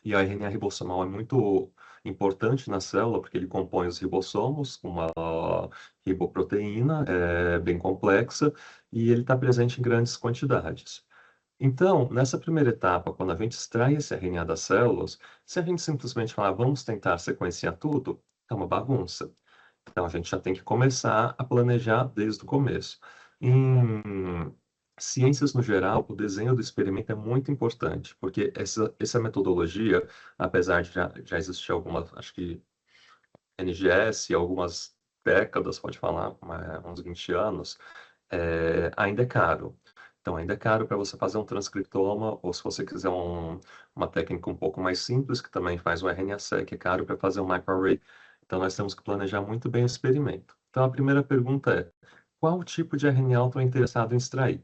E o RNA ribossomal é muito importante na célula, porque ele compõe os ribossomos, uma riboproteína bem complexa, e ele está presente em grandes quantidades. Então, nessa primeira etapa, quando a gente extrai esse RNA das células, se a gente simplesmente falar, vamos tentar sequenciar tudo, é uma bagunça. Então, a gente já tem que começar a planejar desde o começo. Em ciências no geral, o desenho do experimento é muito importante, porque essa metodologia, apesar de já existir algumas, acho que NGS, algumas décadas, pode falar, uns 20 anos, ainda é caro. Então, ainda é caro para você fazer um transcriptoma, ou se você quiser uma técnica um pouco mais simples, que também faz o RNA-seq, é caro para fazer um microarray. Então, nós temos que planejar muito bem o experimento. Então, a primeira pergunta é, qual tipo de RNA eu estou interessado em extrair?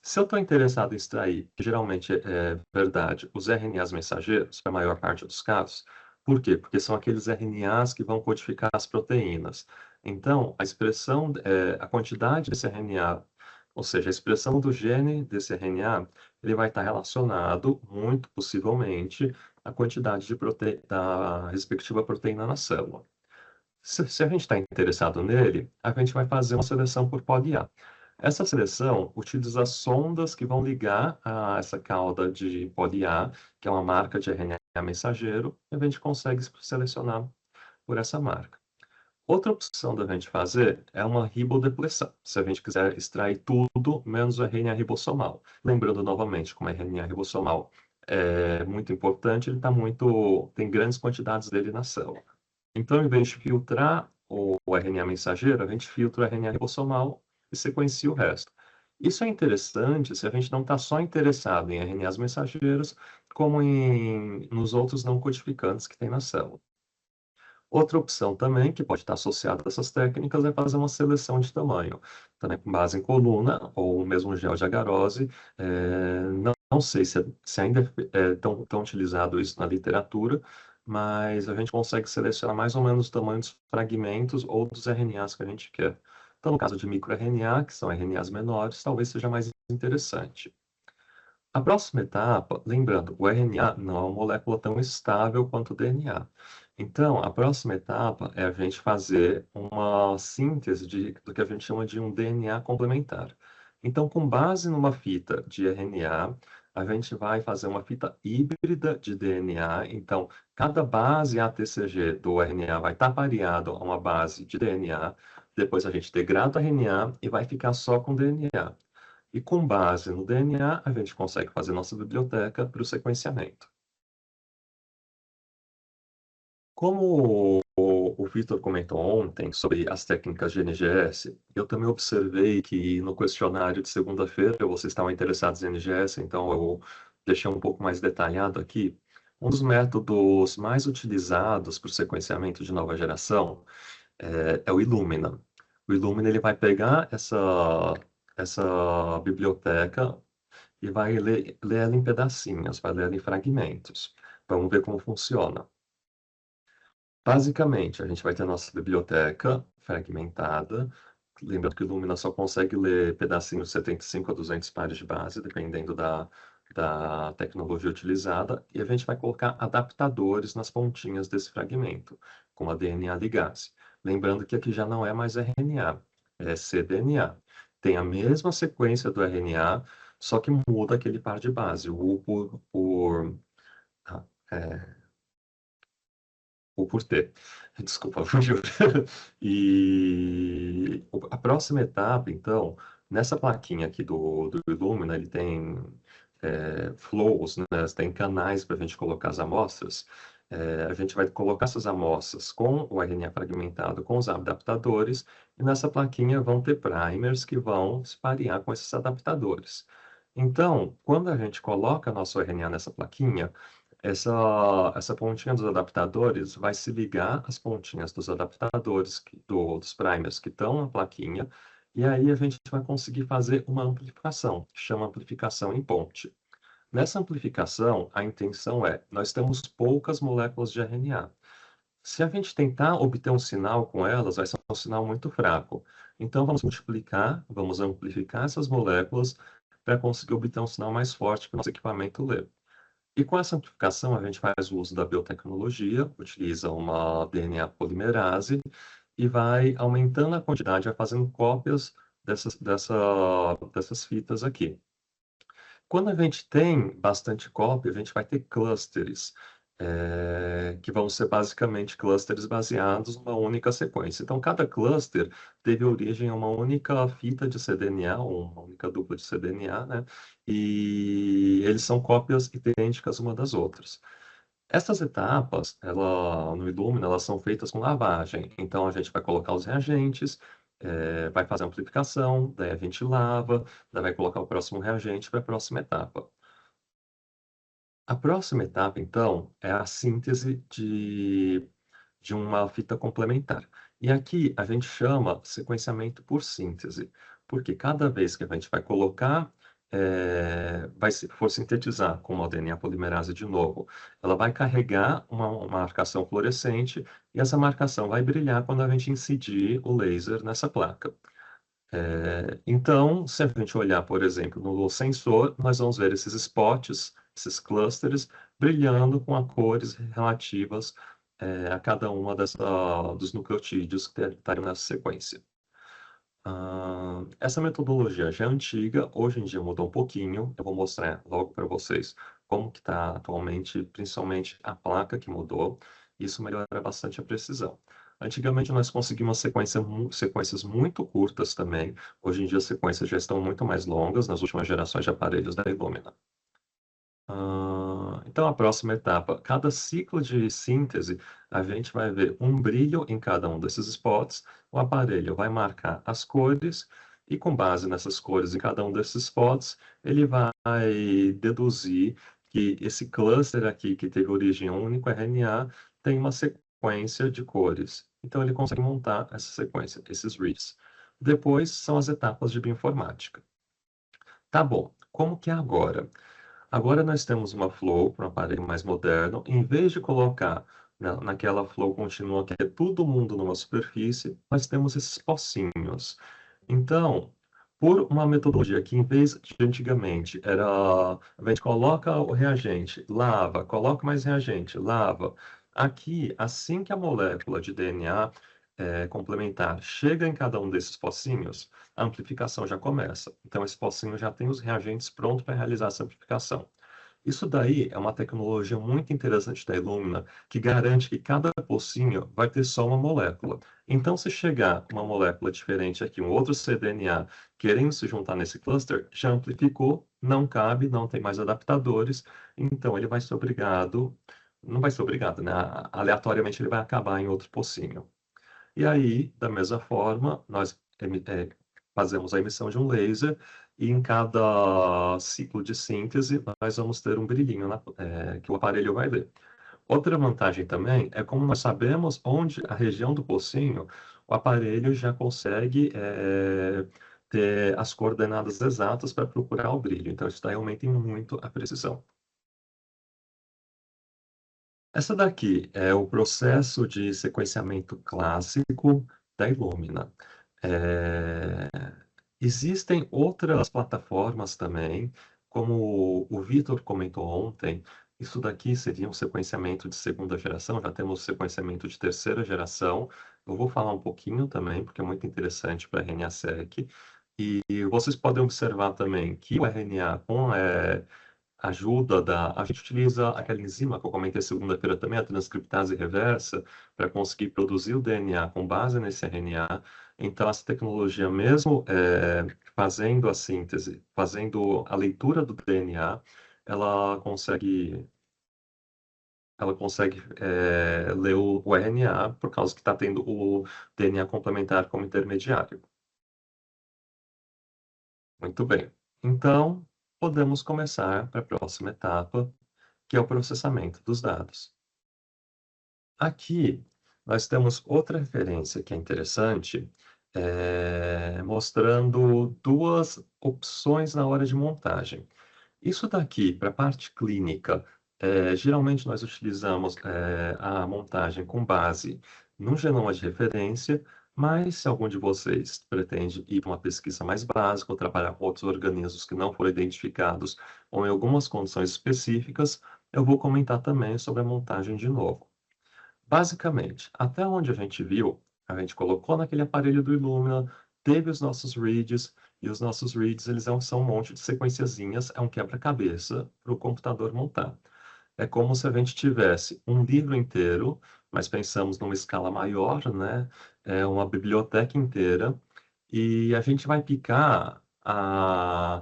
Se eu estou interessado em extrair, que geralmente é verdade, os RNAs mensageiros, para a maior parte dos casos, por quê? Porque são aqueles RNAs que vão codificar as proteínas. Então, a quantidade desse RNA, ou seja, a expressão do gene desse RNA, ele vai estar relacionado, muito possivelmente, à quantidade da respectiva proteína na célula. Se a gente está interessado nele, a gente vai fazer uma seleção por poli-A. Essa seleção utiliza sondas que vão ligar a essa cauda de poli-A, que é uma marca de RNA mensageiro, e a gente consegue selecionar por essa marca. Outra opção da gente fazer é uma ribodepleção, se a gente quiser extrair tudo menos o RNA ribossomal. Lembrando novamente, como o RNA ribossomal é muito importante, tem grandes quantidades dele na célula. Então, em vez de filtrar o RNA mensageiro, a gente filtra o RNA ribossomal e sequencia o resto. Isso é interessante se a gente não está só interessado em RNAs mensageiros, como nos outros não codificantes que tem na célula. Outra opção também, que pode estar associada a essas técnicas, é fazer uma seleção de tamanho, também com base em coluna ou mesmo gel de agarose. Não sei se ainda é tão utilizado isso na literatura, mas a gente consegue selecionar mais ou menos o tamanho dos fragmentos ou dos RNAs que a gente quer. Então, no caso de microRNA, que são RNAs menores, talvez seja mais interessante. A próxima etapa, lembrando, o RNA não é uma molécula tão estável quanto o DNA. Então, a próxima etapa é a gente fazer uma síntese do que a gente chama de um DNA complementar. Então, com base numa fita de RNA, a gente vai fazer uma fita híbrida de DNA. Então, cada base ATCG do RNA vai estar pareado a uma base de DNA. Depois a gente degrada o RNA e vai ficar só com DNA. E com base no DNA, a gente consegue fazer nossa biblioteca para o sequenciamento. Como o Vitor comentou ontem sobre as técnicas de NGS, eu também observei que no questionário de segunda-feira vocês estavam interessados em NGS, então eu deixei um pouco mais detalhado aqui. Um dos métodos mais utilizados para o sequenciamento de nova geração é o Illumina. O Illumina ele vai pegar essa biblioteca e vai ler ela em pedacinhos, vai ler ela em fragmentos. Vamos ver como funciona. Basicamente, a gente vai ter a nossa biblioteca fragmentada. Lembrando que o Illumina só consegue ler pedacinhos de 75 a 200 pares de base, dependendo da tecnologia utilizada. E a gente vai colocar adaptadores nas pontinhas desse fragmento, com a DNA ligase. Lembrando que aqui já não é mais RNA, é cDNA. Tem a mesma sequência do RNA, só que muda aquele par de base, o U ah, é, por T. Desculpa, fugiu. E a próxima etapa, então, nessa plaquinha aqui do Illumina, ele tem flows, né? Tem canais para a gente colocar as amostras. A gente vai colocar essas amostras com o RNA fragmentado, com os adaptadores, e nessa plaquinha vão ter primers que vão se parear com esses adaptadores. Então, quando a gente coloca nosso RNA nessa plaquinha, essa pontinha dos adaptadores vai se ligar às pontinhas dos adaptadores, dos primers que estão na plaquinha, e aí a gente vai conseguir fazer uma amplificação, que chama amplificação em ponte. Nessa amplificação, a intenção nós temos poucas moléculas de RNA. Se a gente tentar obter um sinal com elas, vai ser um sinal muito fraco. Então, vamos multiplicar, vamos amplificar essas moléculas para conseguir obter um sinal mais forte para o nosso equipamento ler. E com essa amplificação, a gente faz o uso da biotecnologia, utiliza uma DNA polimerase e vai aumentando a quantidade, vai fazendo cópias dessas fitas aqui. Quando a gente tem bastante cópia, a gente vai ter clusters, que vão ser basicamente clusters baseados numa única sequência. Então, cada cluster teve origem a uma única fita de cDNA, ou uma única dupla de cDNA, né? E eles são cópias idênticas uma das outras. Essas etapas, no Illumina, elas são feitas com lavagem. Então, a gente vai colocar os reagentes, vai fazer a amplificação, daí a gente lava, daí vai colocar o próximo reagente para a próxima etapa. A próxima etapa, então, é a síntese de uma fita complementar. E aqui a gente chama sequenciamento por síntese, porque cada vez que a gente vai colocar, for sintetizar com uma DNA polimerase de novo, ela vai carregar uma marcação fluorescente e essa marcação vai brilhar quando a gente incidir o laser nessa placa. Então, se a gente olhar, por exemplo, no sensor, nós vamos ver esses spots, esses clusters, brilhando com as cores relativas a cada uma dos nucleotídeos que estariam nessa sequência. Essa metodologia já é antiga, hoje em dia mudou um pouquinho. Eu vou mostrar logo para vocês como que está atualmente, principalmente a placa que mudou. Isso melhora bastante a precisão. Antigamente nós conseguimos sequências muito curtas também. Hoje em dia as sequências já estão muito mais longas nas últimas gerações de aparelhos da Illumina. Então, a próxima etapa, cada ciclo de síntese, a gente vai ver um brilho em cada um desses spots, o aparelho vai marcar as cores, e com base nessas cores em cada um desses spots, ele vai deduzir que esse cluster aqui, que teve origem a um único RNA, tem uma sequência de cores. Então, ele consegue montar essa sequência, esses reads. Depois, são as etapas de bioinformática. Tá bom, como que é agora? Agora nós temos uma flow para um aparelho mais moderno. Em vez de colocar naquela flow contínua que é todo mundo numa superfície, nós temos esses pocinhos. Então, por uma metodologia que, em vez de antigamente, era a gente coloca o reagente, lava, coloca mais reagente, lava. Aqui, assim que a molécula de DNA complementar chega em cada um desses pocinhos, a amplificação já começa. Então, esse pocinho já tem os reagentes prontos para realizar essa amplificação. Isso daí é uma tecnologia muito interessante da Illumina, que garante que cada pocinho vai ter só uma molécula. Então, se chegar uma molécula diferente aqui, um outro cDNA, querendo se juntar nesse cluster, já amplificou, não cabe, não tem mais adaptadores, então ele vai ser obrigado, não vai ser obrigado, né? Aleatoriamente ele vai acabar em outro pocinho. E aí, da mesma forma, nós fazemos a emissão de um laser e em cada ciclo de síntese nós vamos ter um brilhinho que o aparelho vai ler. Outra vantagem também é como nós sabemos onde a região do pocinho, o aparelho já consegue ter as coordenadas exatas para procurar o brilho. Então, isso daí aumenta muito a precisão. Essa daqui é o processo de sequenciamento clássico da Illumina. É, Existem outras plataformas também, como o Vitor comentou ontem, isso daqui seria um sequenciamento de segunda geração, já temos sequenciamento de terceira geração. Eu vou falar um pouquinho também, porque é muito interessante para a RNA-seq. E vocês podem observar também que o RNA com ajuda a gente utiliza aquela enzima que eu comentei segunda-feira também, a transcriptase reversa, para conseguir produzir o DNA com base nesse RNA. Então, essa tecnologia, mesmo fazendo a síntese, fazendo a leitura do DNA, ela consegue, ela consegue ler o RNA por causa que está tendo o DNA complementar como intermediário. Muito bem. Então, podemos começar para a próxima etapa, que é o processamento dos dados. Aqui, nós temos outra referência que é interessante, mostrando duas opções na hora de montagem. Isso daqui, para a parte clínica, geralmente nós utilizamos a montagem com base no genoma de referência, mas se algum de vocês pretende ir para uma pesquisa mais básica ou trabalhar com outros organismos que não foram identificados ou em algumas condições específicas, eu vou comentar também sobre a montagem de novo. Basicamente, até onde a gente viu, a gente colocou naquele aparelho do Illumina, teve os nossos reads, e os nossos reads eles são um monte de sequenciazinhas, é um quebra-cabeça para o computador montar. É como se a gente tivesse um livro inteiro, mas pensamos numa escala maior, né? É uma biblioteca inteira, e a gente vai picar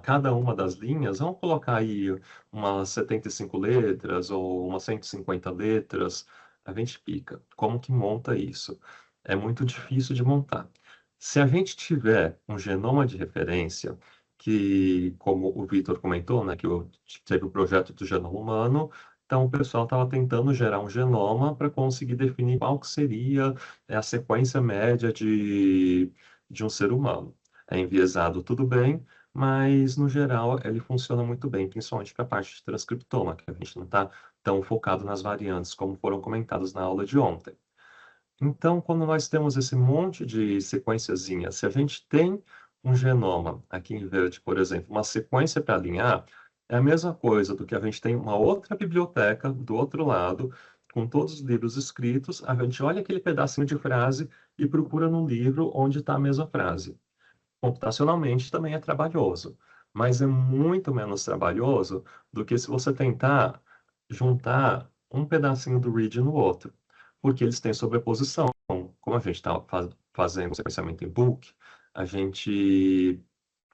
cada uma das linhas, vamos colocar aí umas 75 letras ou umas 150 letras, a gente pica. Como que monta isso? É muito difícil de montar. Se a gente tiver um genoma de referência, que, como o Vitor comentou, né, que teve o projeto do genoma humano, então o pessoal estava tentando gerar um genoma para conseguir definir qual que seria a sequência média de um ser humano. É enviesado tudo bem, mas no geral ele funciona muito bem, principalmente para a parte de transcriptoma, que a gente não está tão focado nas variantes como foram comentadas na aula de ontem. Então, quando nós temos esse monte de sequenciazinhas, se a gente tem um genoma aqui em verde, por exemplo, uma sequência para alinhar, é a mesma coisa do que a gente tem uma outra biblioteca do outro lado, com todos os livros escritos, a gente olha aquele pedacinho de frase e procura no livro onde está a mesma frase. Computacionalmente também é trabalhoso, mas é muito menos trabalhoso do que se você tentar juntar um pedacinho do read no outro, porque eles têm sobreposição. Como a gente está fazendo sequenciamento em bulk, a gente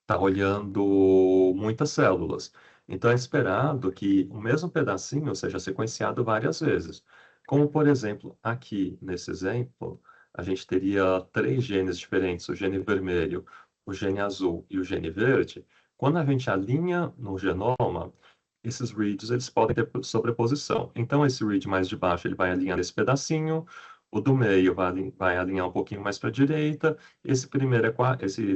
está olhando muitas células. Então é esperado que o mesmo pedacinho seja sequenciado várias vezes. Como, por exemplo, aqui nesse exemplo, a gente teria três genes diferentes, o gene vermelho, o gene azul e o gene verde. Quando a gente alinha no genoma, esses reads eles podem ter sobreposição. Então, esse read mais de baixo ele vai alinhar esse pedacinho, o do meio vai alinhar um pouquinho mais para a direita, esse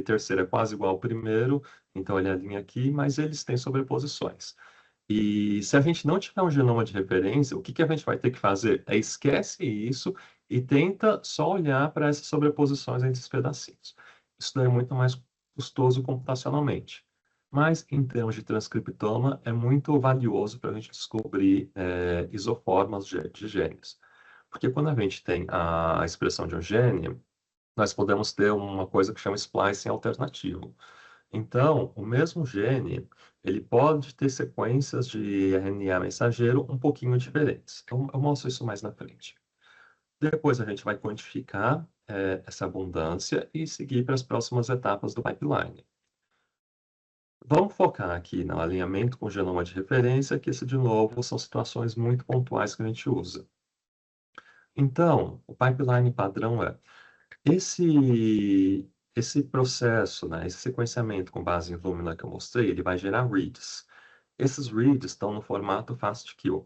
terceiro é quase igual ao primeiro, então ele alinha aqui, mas eles têm sobreposições. E se a gente não tiver um genoma de referência, o que que a gente vai ter que fazer? É esquece isso e tenta só olhar para essas sobreposições entre os pedacinhos. Isso daí é muito mais custoso computacionalmente. Mas, em termos de transcriptoma, é muito valioso para a gente descobrir isoformas de genes. Porque quando a gente tem a expressão de um gene, nós podemos ter uma coisa que chama splicing alternativo. Então, o mesmo gene, ele pode ter sequências de RNA mensageiro um pouquinho diferentes. Então, eu mostro isso mais na frente. Depois a gente vai quantificar essa abundância e seguir para as próximas etapas do pipeline. Vamos focar aqui no alinhamento com o genoma de referência, que esse, de novo, são situações muito pontuais que a gente usa. Então, o pipeline padrão é esse processo, né, esse sequenciamento com base em Illumina que eu mostrei, ele vai gerar reads. Esses reads estão no formato FASTQ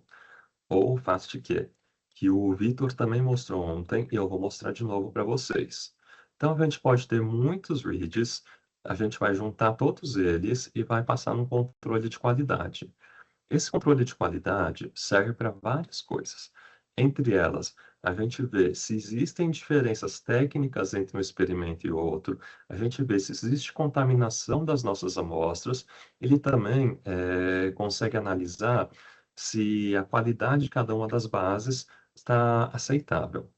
ou FASTQ, que o Vitor também mostrou ontem e eu vou mostrar de novo para vocês. Então, a gente pode ter muitos reads, a gente vai juntar todos eles e vai passar no controle de qualidade. Esse controle de qualidade serve para várias coisas. Entre elas, a gente vê se existem diferenças técnicas entre um experimento e outro, a gente vê se existe contaminação das nossas amostras, ele também consegue analisar se a qualidade de cada uma das bases está aceitável.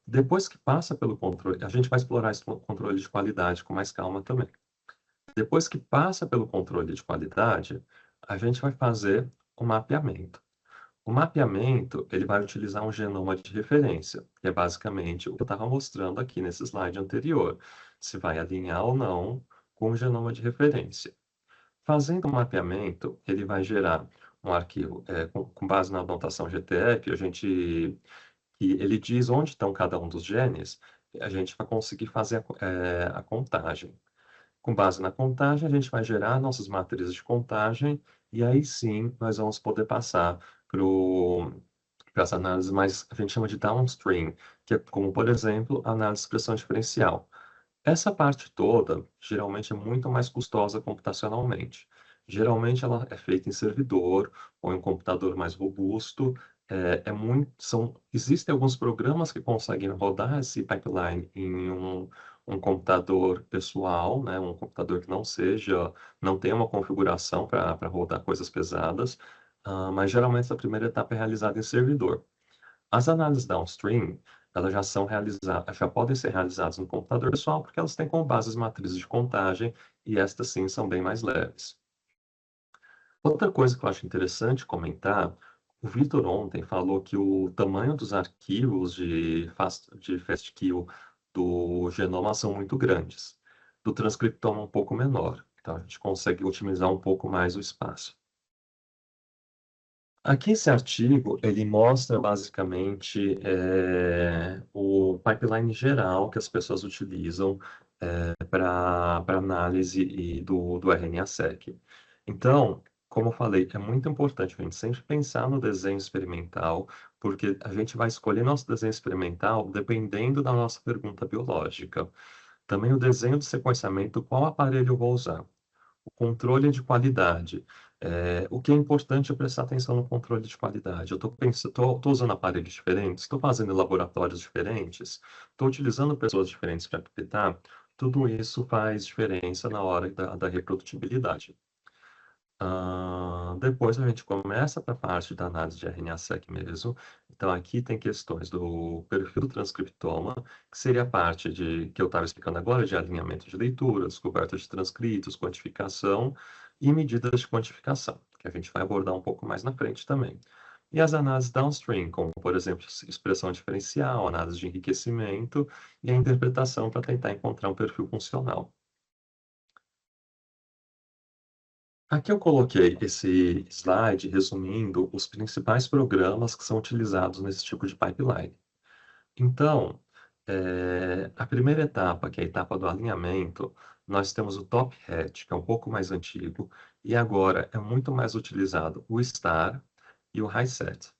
Depois que passa pelo controle, a gente vai explorar esse controle de qualidade com mais calma também. Depois que passa pelo controle de qualidade, a gente vai fazer o mapeamento. O mapeamento, ele vai utilizar um genoma de referência, que é basicamente o que eu estava mostrando aqui nesse slide anterior, se vai alinhar ou não com o genoma de referência. Fazendo o mapeamento, ele vai gerar um arquivo com base na notação GTF, que ele diz onde estão cada um dos genes, a gente vai conseguir fazer a contagem. Com base na contagem, a gente vai gerar nossas matrizes de contagem e aí sim nós vamos poder passar para as análises mais, a gente chama de downstream, que é como, por exemplo, a análise de expressão diferencial. Essa parte toda, geralmente, é muito mais custosa computacionalmente. Geralmente, ela é feita em servidor ou em um computador mais robusto. Existem alguns programas que conseguem rodar esse pipeline em um computador pessoal, né? Um computador que não tenha uma configuração para rodar coisas pesadas. mas geralmente a primeira etapa é realizada em servidor. As análises downstream, elas já são realizadas, já podem ser realizadas no computador pessoal, porque elas têm como base as matrizes de contagem, e estas sim são bem mais leves. Outra coisa que eu acho interessante comentar, o Vitor ontem falou que o tamanho dos arquivos de FASTQ do genoma são muito grandes, do transcriptoma um pouco menor. Então a gente consegue otimizar um pouco mais o espaço. Aqui esse artigo, ele mostra basicamente o pipeline geral que as pessoas utilizam para análise do RNA-seq. Então, como eu falei, é muito importante a gente sempre pensar no desenho experimental, porque a gente vai escolher nosso desenho experimental dependendo da nossa pergunta biológica. Também o desenho do sequenciamento, qual aparelho eu vou usar. O controle de qualidade. O que é importante é prestar atenção no controle de qualidade. Eu estou usando aparelhos diferentes, estou fazendo em laboratórios diferentes, estou utilizando pessoas diferentes para pipetar. Tudo isso faz diferença na hora da reprodutibilidade. Depois a gente começa para a parte da análise de RNA-seq mesmo. Então, aqui tem questões do perfil do transcriptoma, que seria a parte que eu estava explicando agora, de alinhamento de leitura, descoberta de transcritos, quantificação e medidas de quantificação, que a gente vai abordar um pouco mais na frente também. E as análises downstream, como, por exemplo, expressão diferencial, análise de enriquecimento e a interpretação para tentar encontrar um perfil funcional. Aqui eu coloquei esse slide resumindo os principais programas que são utilizados nesse tipo de pipeline. Então, a primeira etapa, que é a etapa do alinhamento, nós temos o Top Hat, que é um pouco mais antigo, e agora é muito mais utilizado o Star e o HiSet.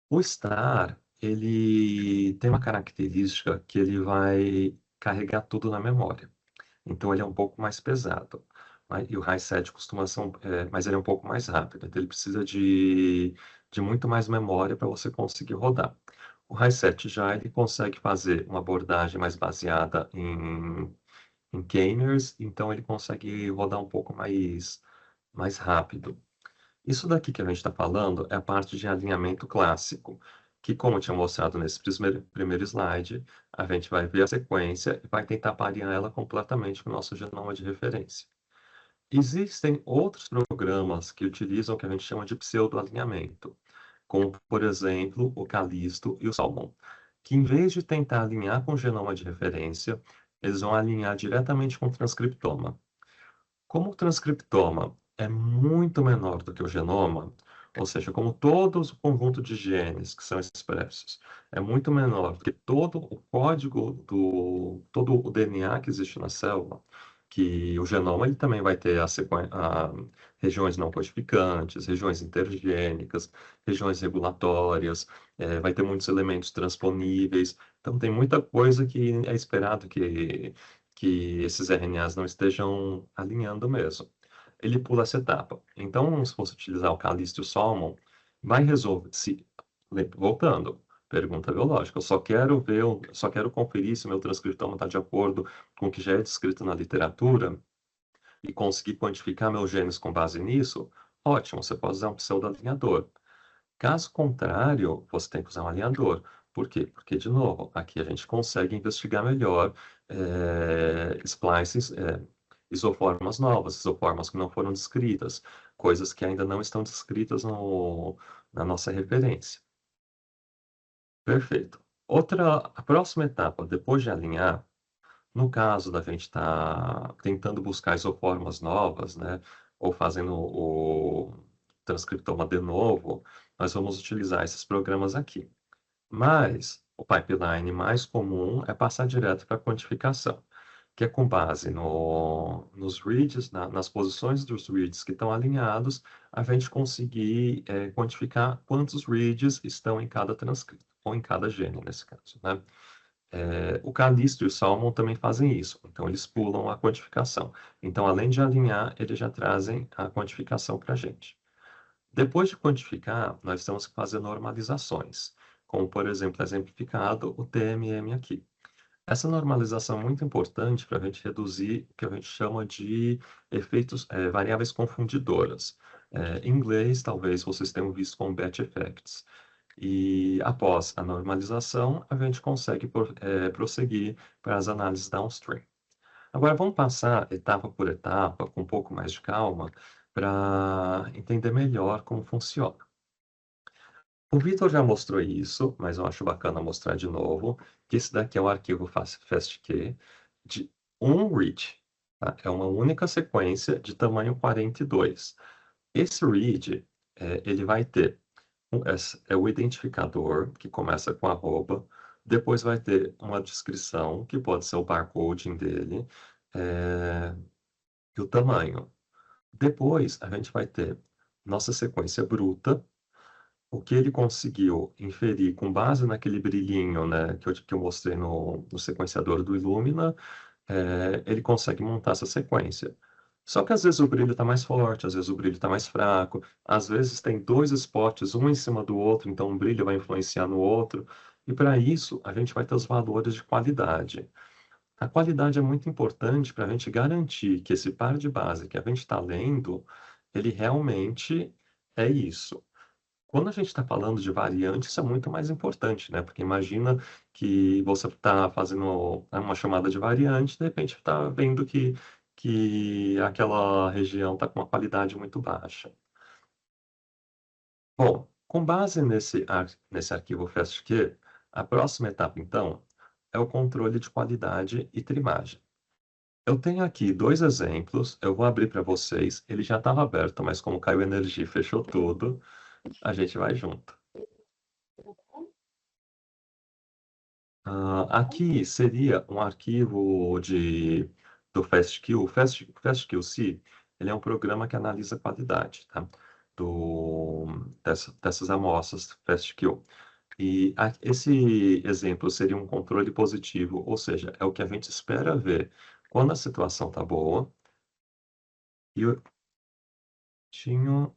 O Star, ele tem uma característica que ele vai carregar tudo na memória. Então ele é um pouco mais pesado. E o high-set costuma ser, mas ele é um pouco mais rápido. Então ele precisa de muito mais memória para você conseguir rodar. O high-set já ele consegue fazer uma abordagem mais baseada em k-mers, então ele consegue rodar um pouco mais rápido. Isso daqui que a gente está falando é a parte de alinhamento clássico, que, como eu tinha mostrado nesse primeiro slide, a gente vai ver a sequência e vai tentar parear ela completamente com o nosso genoma de referência. Existem outros programas que utilizam o que a gente chama de pseudo-alinhamento, como, por exemplo, o Callisto e o Salmon, que em vez de tentar alinhar com o genoma de referência, eles vão alinhar diretamente com o transcriptoma. Como o transcriptoma é muito menor do que o genoma, ou seja, como todo o conjunto de genes que são expressos é muito menor do que todo o código todo o DNA que existe na célula, que o genoma ele também vai ter regiões não codificantes, regiões intergênicas, regiões regulatórias, vai ter muitos elementos transponíveis. Então, tem muita coisa que é esperado que esses RNAs não estejam alinhando mesmo. Ele pula essa etapa. Então, se você utilizar o Callisto e o Salmon, vai resolver. Voltando, pergunta biológica. Eu só quero ver, só quero conferir se o meu transcriptoma está de acordo com o que já é descrito na literatura e conseguir quantificar meus genes com base nisso. Ótimo, você pode usar um pseudo-alinhador. Caso contrário, você tem que usar um alinhador. Por quê? Porque, de novo, aqui a gente consegue investigar melhor splices, isoformas novas, isoformas que não foram descritas, coisas que ainda não estão descritas na nossa referência. Perfeito. A próxima etapa, depois de alinhar, no caso da gente estar tentando buscar isoformas novas, né, ou fazendo o transcriptoma de novo, nós vamos utilizar esses programas aqui. Mas o pipeline mais comum é passar direto para a quantificação, que é com base nos reads, nas posições dos reads que estão alinhados, a gente conseguir quantificar quantos reads estão em cada transcrito, ou em cada gene, nesse caso, né? O Callisto e o Salmon também fazem isso, então eles pulam a quantificação. Então, além de alinhar, eles já trazem a quantificação para a gente. Depois de quantificar, nós temos que fazer normalizações, como, por exemplo, exemplificado o TMM aqui. Essa normalização é muito importante para a gente reduzir o que a gente chama de efeitos, variáveis confundidoras. Em inglês, talvez vocês tenham visto como batch effects. E após a normalização, a gente consegue prosseguir para as análises downstream. Agora, vamos passar etapa por etapa, com um pouco mais de calma, para entender melhor como funciona. O Vitor já mostrou isso, mas eu acho bacana mostrar de novo, que esse daqui é o arquivo FASTQ de um read. Tá? É uma única sequência de tamanho 42. Esse read, ele vai ter o identificador, que começa com arroba, depois vai ter uma descrição, que pode ser o barcoding dele, é, e o tamanho. Depois, a gente vai ter nossa sequência bruta, o que ele conseguiu inferir com base naquele brilhinho, né, que eu mostrei no sequenciador do Illumina, ele consegue montar essa sequência. Só que às vezes o brilho está mais forte, às vezes o brilho está mais fraco, às vezes tem dois spots, um em cima do outro, então um brilho vai influenciar no outro. E para isso, a gente vai ter os valores de qualidade. A qualidade é muito importante para a gente garantir que esse par de base que a gente está lendo, ele realmente é isso. Quando a gente está falando de variante, isso é muito mais importante, né? Porque imagina que você está fazendo uma chamada de variante, de repente está vendo que aquela região está com uma qualidade muito baixa. Bom, com base nesse arquivo FASTQ, a próxima etapa, então, é o controle de qualidade e trimagem. Eu tenho aqui dois exemplos, eu vou abrir para vocês. Ele já estava aberto, mas como caiu energia e fechou tudo, a gente vai junto. Aqui seria um arquivo do FastQ. O FastQC, ele é um programa que analisa a qualidade, tá? Dessas amostras FastQ. E esse exemplo seria um controle positivo, ou seja, é o que a gente espera ver quando a situação está boa. E eu tinha.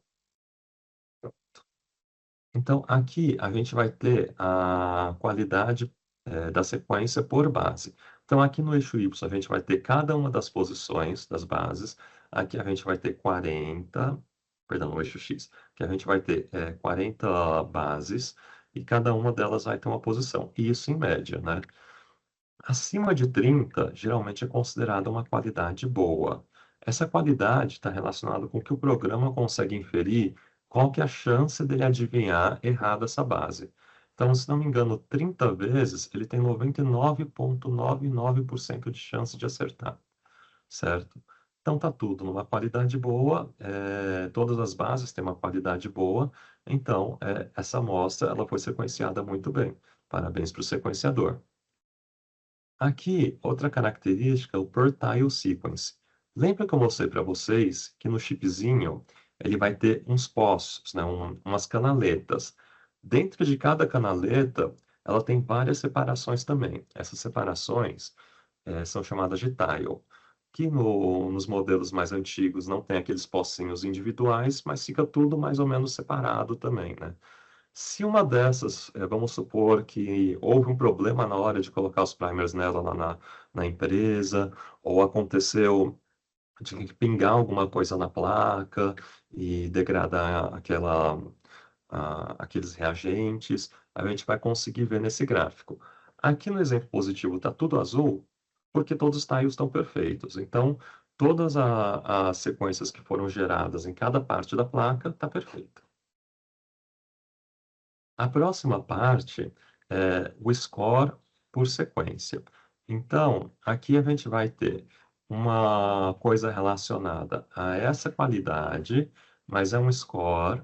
Então, aqui a gente vai ter a qualidade da sequência por base. Então, aqui no eixo Y, a gente vai ter cada uma das posições das bases. Aqui a gente vai ter 40, perdão, no eixo X, que a gente vai ter 40 bases e cada uma delas vai ter uma posição. Isso em média, né? Acima de 30, geralmente é considerada uma qualidade boa. Essa qualidade está relacionada com o que o programa consegue inferir qual que é a chance dele adivinhar errado essa base. Então, se não me engano, 30 vezes ele tem 99,99% de chance de acertar, certo? Então, tá tudo numa qualidade boa, todas as bases têm uma qualidade boa, então, essa amostra ela foi sequenciada muito bem. Parabéns para o sequenciador. Aqui, outra característica é o per tile sequence. Lembra que eu mostrei para vocês que no chipzinho ele vai ter uns poços, né, umas canaletas. Dentro de cada canaleta, ela tem várias separações também. Essas separações são chamadas de tile, que nos modelos mais antigos não tem aqueles pocinhos individuais, mas fica tudo mais ou menos separado também, né? Se uma dessas, vamos supor que houve um problema na hora de colocar os primers nela lá na empresa, ou aconteceu de pingar alguma coisa na placa e degradar aqueles reagentes, a gente vai conseguir ver nesse gráfico. Aqui no exemplo positivo está tudo azul, porque todos os tiles estão perfeitos. Então, todas as sequências que foram geradas em cada parte da placa está perfeita. A próxima parte é o score por sequência. Então, aqui a gente vai ter uma coisa relacionada a essa qualidade, mas é um score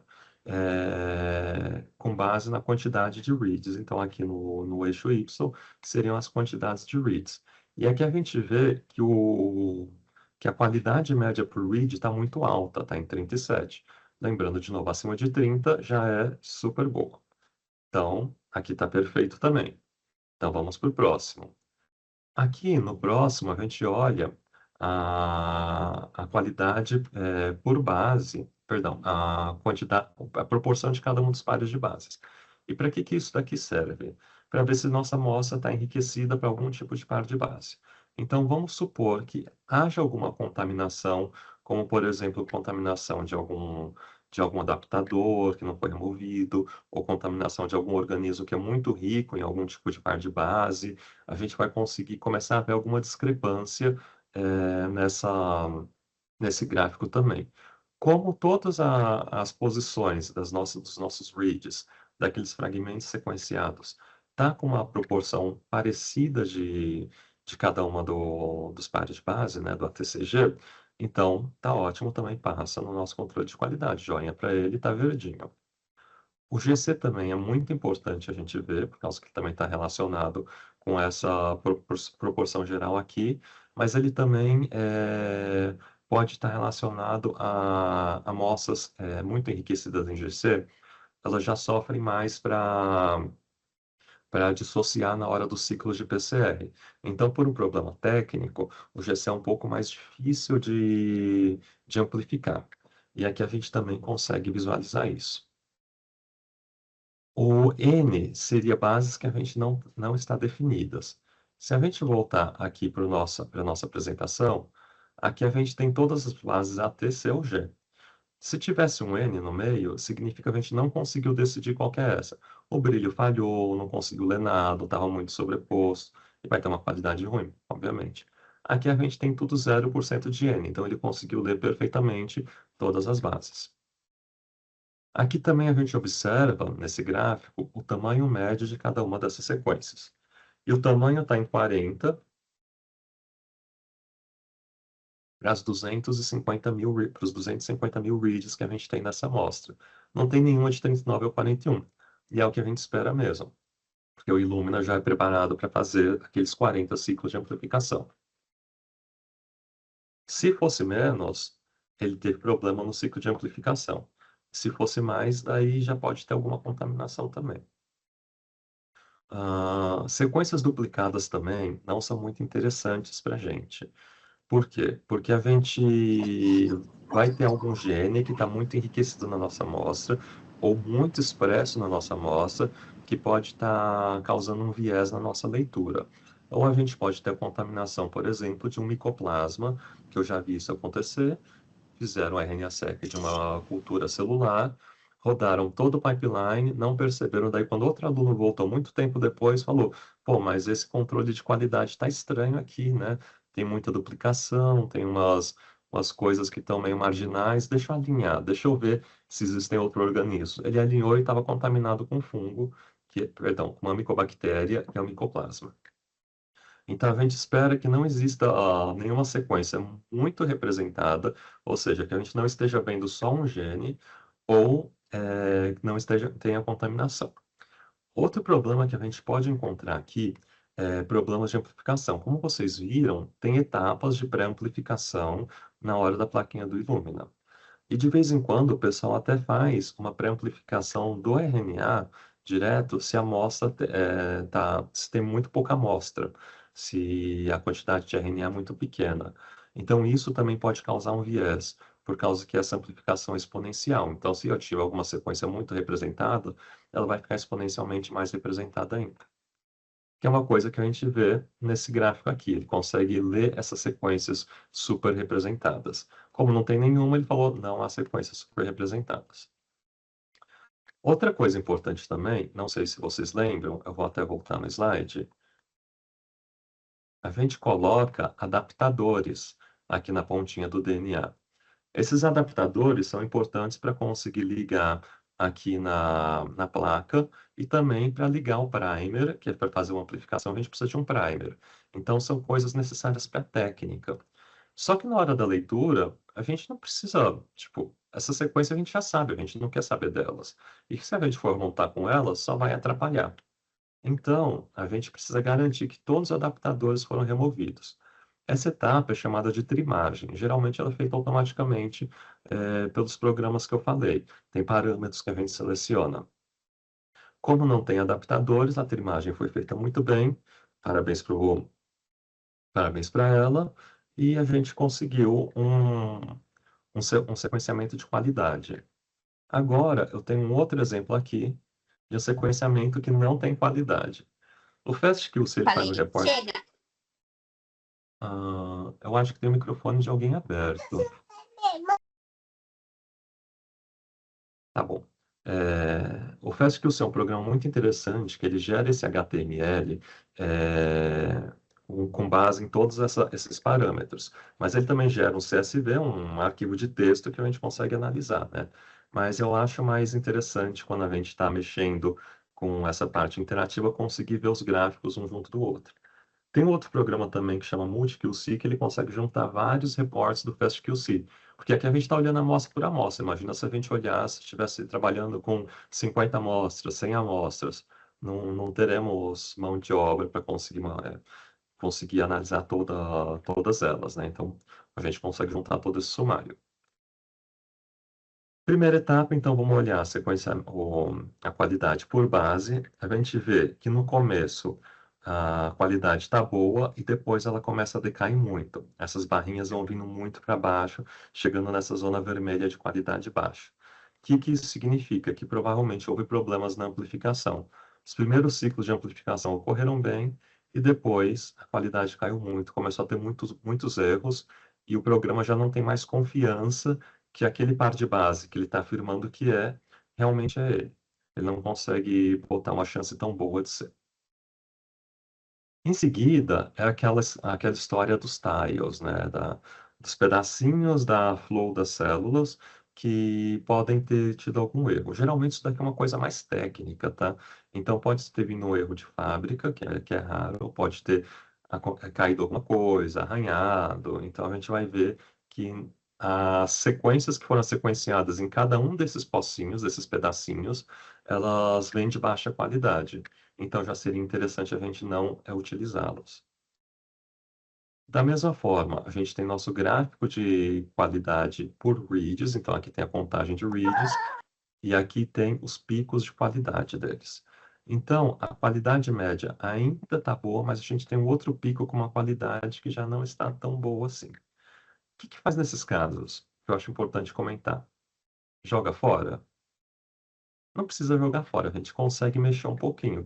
com base na quantidade de reads. Então, aqui no eixo Y, seriam as quantidades de reads. E aqui a gente vê que a qualidade média por read está muito alta, está em 37. Lembrando, de novo, acima de 30 já é super boa. Então, aqui está perfeito também. Então, vamos para o próximo. Aqui no próximo, a gente olha a qualidade por base, perdão, a quantidade, a proporção de cada um dos pares de bases. E para que isso daqui serve? Para ver se nossa amostra está enriquecida para algum tipo de par de base. Então, vamos supor que haja alguma contaminação, como, por exemplo, contaminação de algum adaptador que não foi removido, ou contaminação de algum organismo que é muito rico em algum tipo de par de base, a gente vai conseguir começar a ver alguma discrepância nesse gráfico também. Como todas as posições dos nossos reads, daqueles fragmentos sequenciados, está com uma proporção parecida de cada uma dos pares de base, né, do ATCG, então tá ótimo, também passa no nosso controle de qualidade. Joinha para ele, tá verdinho. O GC também é muito importante a gente ver, por causa que também está relacionado com essa proporção geral aqui, mas ele também pode estar relacionado a amostras muito enriquecidas em GC, elas já sofrem mais para dissociar na hora dos ciclos de PCR. Então, por um problema técnico, o GC é um pouco mais difícil de amplificar. E aqui a gente também consegue visualizar isso. O N seria bases que a gente não está definidas. Se a gente voltar aqui para a nossa apresentação, aqui a gente tem todas as bases A, T, C ou G. Se tivesse um N no meio, significa que a gente não conseguiu decidir qual que é essa. O brilho falhou, não conseguiu ler nada, estava muito sobreposto, e vai ter uma qualidade ruim, obviamente. Aqui a gente tem tudo 0% de N, então ele conseguiu ler perfeitamente todas as bases. Aqui também a gente observa, nesse gráfico, o tamanho médio de cada uma dessas sequências. E o tamanho está em 40 para os 250 mil reads que a gente tem nessa amostra. Não tem nenhuma de 39 ou 41. E é o que a gente espera mesmo, porque o Illumina já é preparado para fazer aqueles 40 ciclos de amplificação. Se fosse menos, ele teve problema no ciclo de amplificação. Se fosse mais, daí já pode ter alguma contaminação também. Sequências duplicadas também não são muito interessantes para a gente. Por quê? Porque a gente vai ter algum gene que está muito enriquecido na nossa amostra, ou muito expresso na nossa amostra, que pode estar causando um viés na nossa leitura. Ou a gente pode ter a contaminação, por exemplo, de um micoplasma, que eu já vi isso acontecer, fizeram a RNA-seq de uma cultura celular, rodaram todo o pipeline, não perceberam, daí quando outro aluno voltou muito tempo depois, falou, pô, mas esse controle de qualidade está estranho aqui, né? Tem muita duplicação, tem umas coisas que estão meio marginais, deixa eu alinhar, deixa eu ver se existem outro organismo. Ele alinhou e estava contaminado com fungo, perdão, com uma micobactéria, que é o micoplasma. Então, a gente espera que não exista nenhuma sequência muito representada, ou seja, que a gente não esteja vendo só um gene ou que não tenha contaminação. Outro problema que a gente pode encontrar aqui é problemas de amplificação. Como vocês viram, tem etapas de pré-amplificação na hora da plaquinha do Illumina. E de vez em quando o pessoal até faz uma pré-amplificação do RNA direto se a amostra se tem muito pouca amostra, se a quantidade de RNA é muito pequena. Então isso também pode causar um viés, por causa que essa amplificação é exponencial. Então se eu tiver alguma sequência muito representada, ela vai ficar exponencialmente mais representada ainda. Que é uma coisa que a gente vê nesse gráfico aqui. Ele consegue ler essas sequências super representadas. Como não tem nenhuma, ele falou, não há sequências super representadas. Outra coisa importante também, não sei se vocês lembram, eu vou até voltar no slide, a gente coloca adaptadores aqui na pontinha do DNA. Esses adaptadores são importantes para conseguir ligar aqui na placa e também para ligar o primer, que é para fazer uma amplificação, a gente precisa de um primer. Então, são coisas necessárias para a técnica. Só que na hora da leitura, a gente não precisa, tipo, essa sequência a gente já sabe, a gente não quer saber delas. E se a gente for montar com elas, só vai atrapalhar. Então, a gente precisa garantir que todos os adaptadores foram removidos. Essa etapa é chamada de trimagem. Geralmente ela é feita automaticamente pelos programas que eu falei. Tem parâmetros que a gente seleciona. Como não tem adaptadores, a trimagem foi feita muito bem. Parabéns parabéns para ela. E a gente conseguiu um sequenciamento de qualidade. Agora, eu tenho um outro exemplo aqui de um sequenciamento que não tem qualidade. O FastQ, se ele faz o Falei, repórter. chega. Eu acho que tem o microfone de alguém aberto. Tá bom. O FastQC é um programa muito interessante que ele gera esse HTML com base em todos esses parâmetros. Mas ele também gera um CSV, um arquivo de texto que a gente consegue analisar, né? Mas eu acho mais interessante quando a gente está mexendo com essa parte interativa, conseguir ver os gráficos um junto do outro. Tem um outro programa também que chama MultiQC, que ele consegue juntar vários reportes do FastQC. Porque aqui a gente está olhando amostra por amostra. Imagina se a gente olhasse, estivesse trabalhando com 50 amostras, 100 amostras. Não teremos mão de obra para conseguir analisar todas elas, né? Então, a gente consegue juntar todo esse sumário. Primeira etapa, então, vamos olhar a sequência, a qualidade por base. A gente vê que no começo a qualidade está boa e depois ela começa a decair muito. Essas barrinhas vão vindo muito para baixo, chegando nessa zona vermelha de qualidade baixa. O que isso significa? Que provavelmente houve problemas na amplificação. Os primeiros ciclos de amplificação ocorreram bem e depois a qualidade caiu muito, começou a ter muitos erros e o programa já não tem mais confiança que aquele par de base que ele está afirmando que realmente é ele. Ele não consegue botar uma chance tão boa de ser. Em seguida, é aquela história dos tiles, né? Dos pedacinhos da flow das células que podem ter tido algum erro. Geralmente isso daqui é uma coisa mais técnica, tá? Então pode ter vindo um erro de fábrica, que é raro, ou pode ter caído alguma coisa, arranhado. Então a gente vai ver que as sequências que foram sequenciadas em cada um desses pocinhos, desses pedacinhos, elas vêm de baixa qualidade. Então já seria interessante a gente não utilizá-los. Da mesma forma, a gente tem nosso gráfico de qualidade por reads, então aqui tem a contagem de reads, e aqui tem os picos de qualidade deles. Então, a qualidade média ainda está boa, mas a gente tem um outro pico com uma qualidade que já não está tão boa assim. O que faz nesses casos? Que eu acho importante comentar. Joga fora? Não precisa jogar fora, a gente consegue mexer um pouquinho.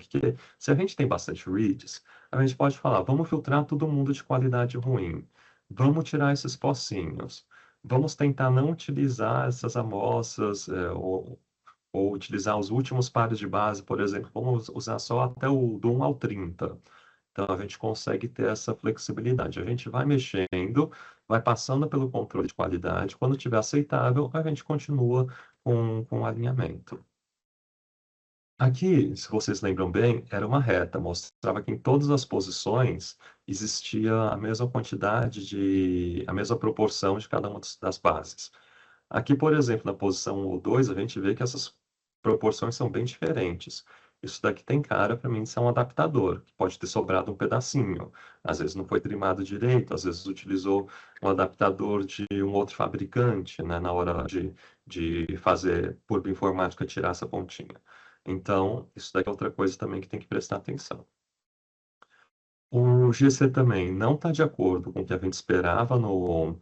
Se a gente tem bastante reads, a gente pode falar, vamos filtrar todo mundo de qualidade ruim, vamos tirar esses pocinhos, vamos tentar não utilizar essas amostras, ou utilizar os últimos pares de base, por exemplo, vamos usar só até o do 1 ao 30. Então a gente consegue ter essa flexibilidade. A gente vai mexendo, vai passando pelo controle de qualidade, quando tiver aceitável, a gente continua com o alinhamento. Aqui, se vocês lembram bem, era uma reta, mostrava que em todas as posições existia a mesma quantidade a mesma proporção de cada uma das bases. Aqui, por exemplo, na posição 1 ou 2, a gente vê que essas proporções são bem diferentes. Isso daqui tem cara, para mim, de ser um adaptador, que pode ter sobrado um pedacinho. Às vezes não foi trimado direito, às vezes utilizou um adaptador de um outro fabricante, né, na hora de fazer, por informática, tirar essa pontinha. Então, isso daqui é outra coisa também que tem que prestar atenção. O GC também não está de acordo com o que a gente esperava no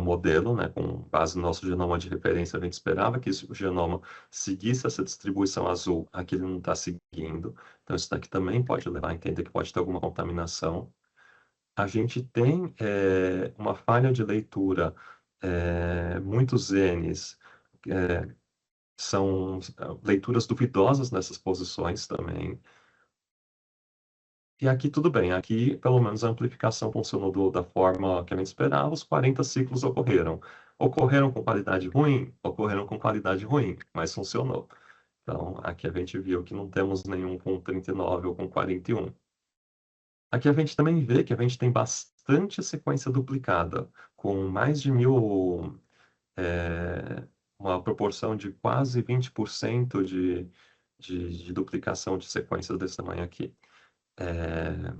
modelo, né? Com base no nosso genoma de referência, a gente esperava que o genoma seguisse essa distribuição azul, aqui ele não está seguindo. Então, isso daqui também pode levar a entender que pode ter alguma contaminação. A gente tem uma falha de leitura, muitos Ns, é, são leituras duvidosas nessas posições também. E aqui tudo bem, aqui pelo menos a amplificação funcionou da forma que a gente esperava, os 40 ciclos ocorreram. Ocorreram com qualidade ruim? Ocorreram com qualidade ruim, mas funcionou. Então, aqui a gente viu que não temos nenhum com 39 ou com 41. Aqui a gente também vê que a gente tem bastante sequência duplicada, com mais de 1.000, uma proporção de quase 20% de duplicação de sequências desse tamanho aqui. É,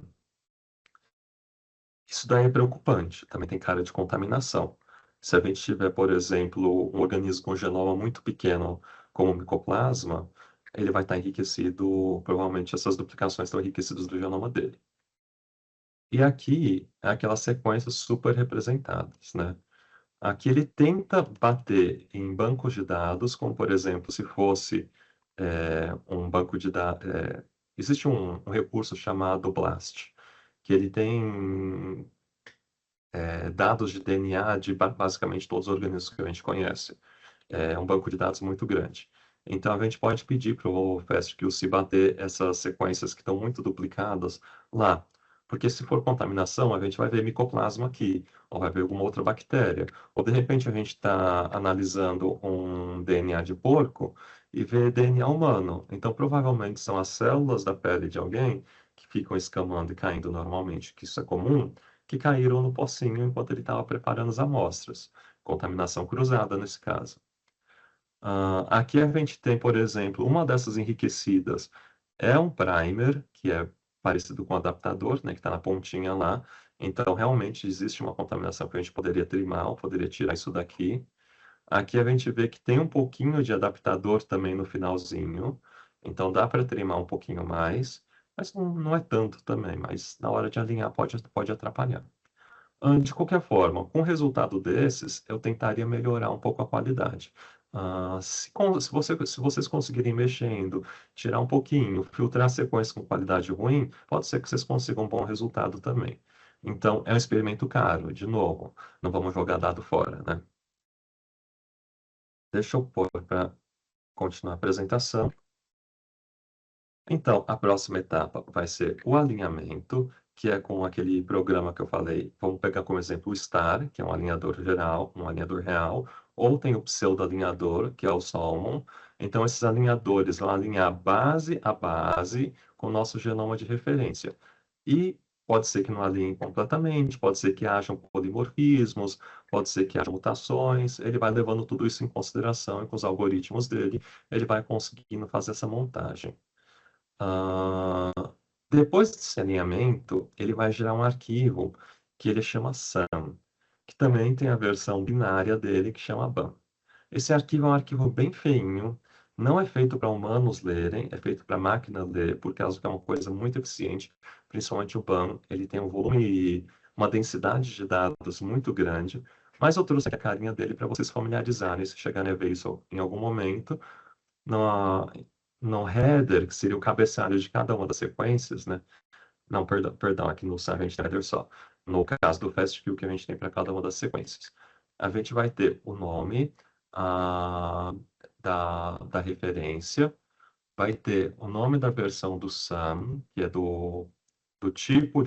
Isso daí é preocupante, também tem cara de contaminação. Se a gente tiver, por exemplo, um organismo com genoma muito pequeno, como o micoplasma, ele vai estar enriquecido, provavelmente essas duplicações estão enriquecidas do genoma dele. E aqui é aquelas sequências super representadas, né? Aqui ele tenta bater em bancos de dados, como por exemplo, se fosse um banco de dados. Existe um recurso chamado BLAST, que ele tem dados de DNA de basicamente todos os organismos que a gente conhece. É um banco de dados muito grande. Então, a gente pode pedir para o FastQ bater essas sequências que estão muito duplicadas lá. Porque se for contaminação, a gente vai ver micoplasma aqui, ou vai ver alguma outra bactéria. Ou, de repente, a gente está analisando um DNA de porco e vê DNA humano. Então, provavelmente, são as células da pele de alguém que ficam escamando e caindo normalmente, que isso é comum, que caíram no pocinho enquanto ele estava preparando as amostras. Contaminação cruzada, nesse caso. Aqui a gente tem, por exemplo, uma dessas enriquecidas é um primer, que é parecido com o adaptador, né, que está na pontinha lá. Então, realmente existe uma contaminação que a gente poderia trimar, ou poderia tirar isso daqui. Aqui a gente vê que tem um pouquinho de adaptador também no finalzinho. Então, dá para trimar um pouquinho mais, mas não é tanto também. Mas na hora de alinhar pode atrapalhar. De qualquer forma, com o resultado desses, eu tentaria melhorar um pouco a qualidade. Se vocês conseguirem mexendo, tirar um pouquinho, filtrar sequências com qualidade ruim, pode ser que vocês consigam um bom resultado também. Então, é um experimento caro, de novo, não vamos jogar dado fora, né? Deixa eu pôr para continuar a apresentação. Então, a próxima etapa vai ser o alinhamento, que é com aquele programa que eu falei. Vamos pegar como exemplo o STAR, que é um alinhador geral, um alinhador real, ou tem o pseudo-alinhador, que é o Solomon. Então, esses alinhadores vão alinhar base a base com o nosso genoma de referência. E pode ser que não alinhem completamente, pode ser que hajam polimorfismos, pode ser que haja mutações. Ele vai levando tudo isso em consideração e com os algoritmos dele, ele vai conseguindo fazer essa montagem. Ah, Depois desse alinhamento, ele vai gerar um arquivo que ele chama SAM, que também tem a versão binária dele que chama BAM. Esse arquivo é um arquivo bem feinho, não é feito para humanos lerem, é feito para máquina ler, por causa que é uma coisa muito eficiente, principalmente o BAM, ele tem um volume e uma densidade de dados muito grande, mas eu trouxe aqui a carinha dele para vocês familiarizarem, se chegarem a ver isso em algum momento no, no header, que seria o cabeçalho de cada uma das sequências, né? Não, perdão, aqui no Savage Header só. No caso do FastQ que a gente tem para cada uma das sequências. A gente vai ter o nome ah, da referência, vai ter o nome da versão do SAM, que é do tipo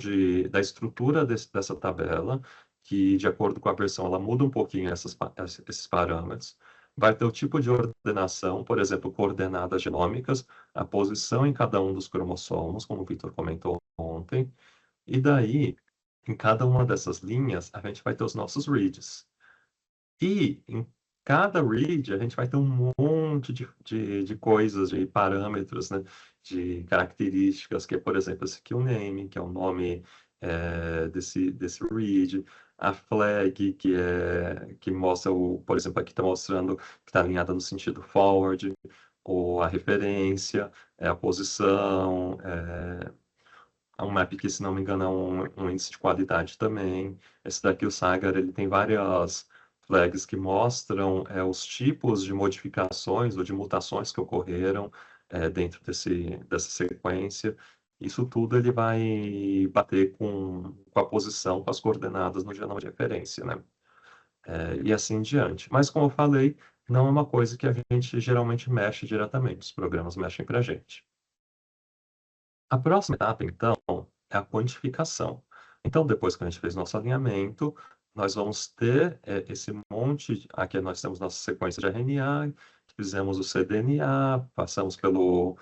da estrutura dessa tabela, que de acordo com a versão ela muda um pouquinho esses parâmetros. Vai ter o tipo de ordenação, por exemplo, coordenadas genômicas, a posição em cada um dos cromossomos, como o Victor comentou ontem. E daí, em cada uma dessas linhas, a gente vai ter os nossos reads. E em cada read a gente vai ter um monte de coisas, de parâmetros, né? De características, que é, por exemplo, esse aqui, o name, que é o nome desse read, a flag, que mostra, por exemplo, aqui está mostrando que está alinhada no sentido forward, ou a referência, a posição, um map que, se não me engano, é um índice de qualidade também. Esse daqui, o Sagar, ele tem várias flags que mostram os tipos de modificações ou de mutações que ocorreram dentro dessa sequência. Isso tudo ele vai bater com a posição, com as coordenadas no genoma de referência, né? E assim em diante. Mas, como eu falei, não é uma coisa que a gente geralmente mexe diretamente, os programas mexem para a gente. A próxima etapa, então, é a quantificação. Então, depois que a gente fez nosso alinhamento, nós vamos ter esse monte. Aqui nós temos nossa sequência de RNA, fizemos o cDNA, passamos pelo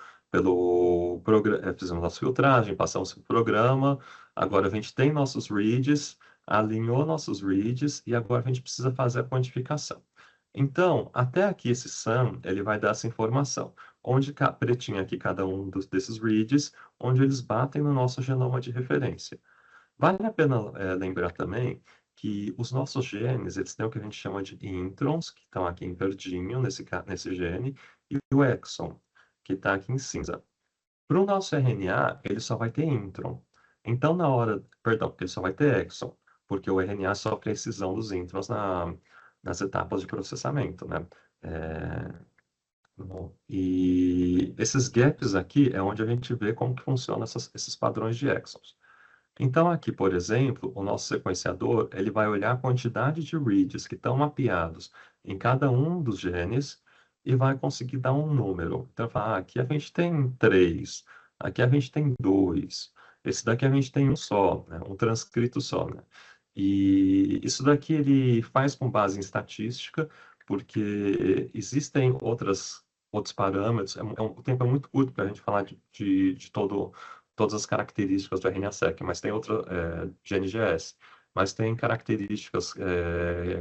programa, fizemos nossa filtragem, passamos pelo programa. Agora a gente tem nossos reads, alinhou nossos reads e agora a gente precisa fazer a quantificação. Então, até aqui esse SUM, ele vai dar essa informação. Onde pretinho aqui cada um desses reads, onde eles batem no nosso genoma de referência. Vale a pena lembrar também que os nossos genes, eles têm o que a gente chama de introns, que estão aqui em verdinho nesse gene, e o exon, que está aqui em cinza. Para o nosso RNA, ele só vai ter intron. Então, perdão, ele só vai ter exon, porque o RNA sofre a excisão dos introns nas etapas de processamento, né? É, e esses gaps aqui é onde a gente vê como que funcionam esses padrões de exons. Então, aqui, por exemplo, o nosso sequenciador, ele vai olhar a quantidade de reads que estão mapeados em cada um dos genes e vai conseguir dar um número. Então, fala, aqui a gente tem 3, aqui a gente tem 2, esse daqui a gente tem um só, né? Um transcrito só, né? E isso daqui ele faz com base em estatística, porque existem outros parâmetros. O tempo é muito curto para a gente falar de todas as características do RNA-seq, mas tem outra, de NGS. Mas tem características,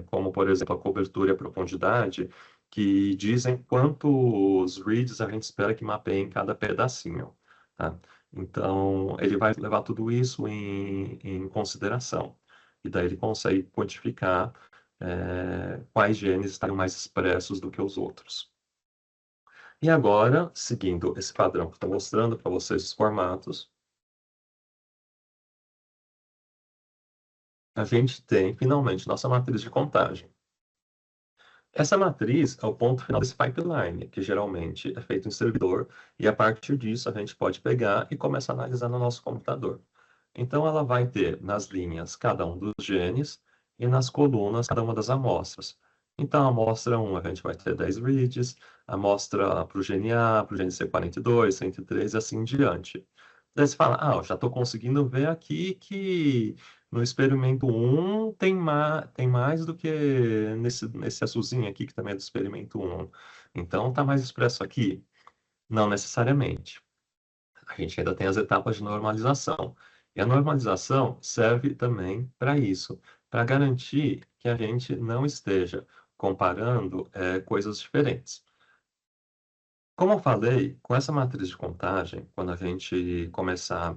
como, por exemplo, a cobertura e a profundidade, que dizem quantos reads a gente espera que mapeiem cada pedacinho, tá? Então, ele vai levar tudo isso em consideração. E daí ele consegue quantificar quais genes estariam mais expressos do que os outros. E agora, seguindo esse padrão que eu estou mostrando para vocês os formatos, a gente tem, finalmente, nossa matriz de contagem. Essa matriz é o ponto final desse pipeline, que geralmente é feito em servidor, e a partir disso a gente pode pegar e começar a analisar no nosso computador. Então, ela vai ter nas linhas cada um dos genes e nas colunas cada uma das amostras. Então, a amostra 1 a gente vai ter 10 reads, a amostra para o gene A, para o gene C42, 103 e assim em diante. Daí você fala, eu já estou conseguindo ver aqui que no experimento 1 tem mais do que nesse azulzinho aqui, que também é do experimento 1. Então, está mais expresso aqui? Não necessariamente. A gente ainda tem as etapas de normalização. E a normalização serve também para isso, para garantir que a gente não esteja comparando coisas diferentes. Como eu falei, com essa matriz de contagem, quando a gente começar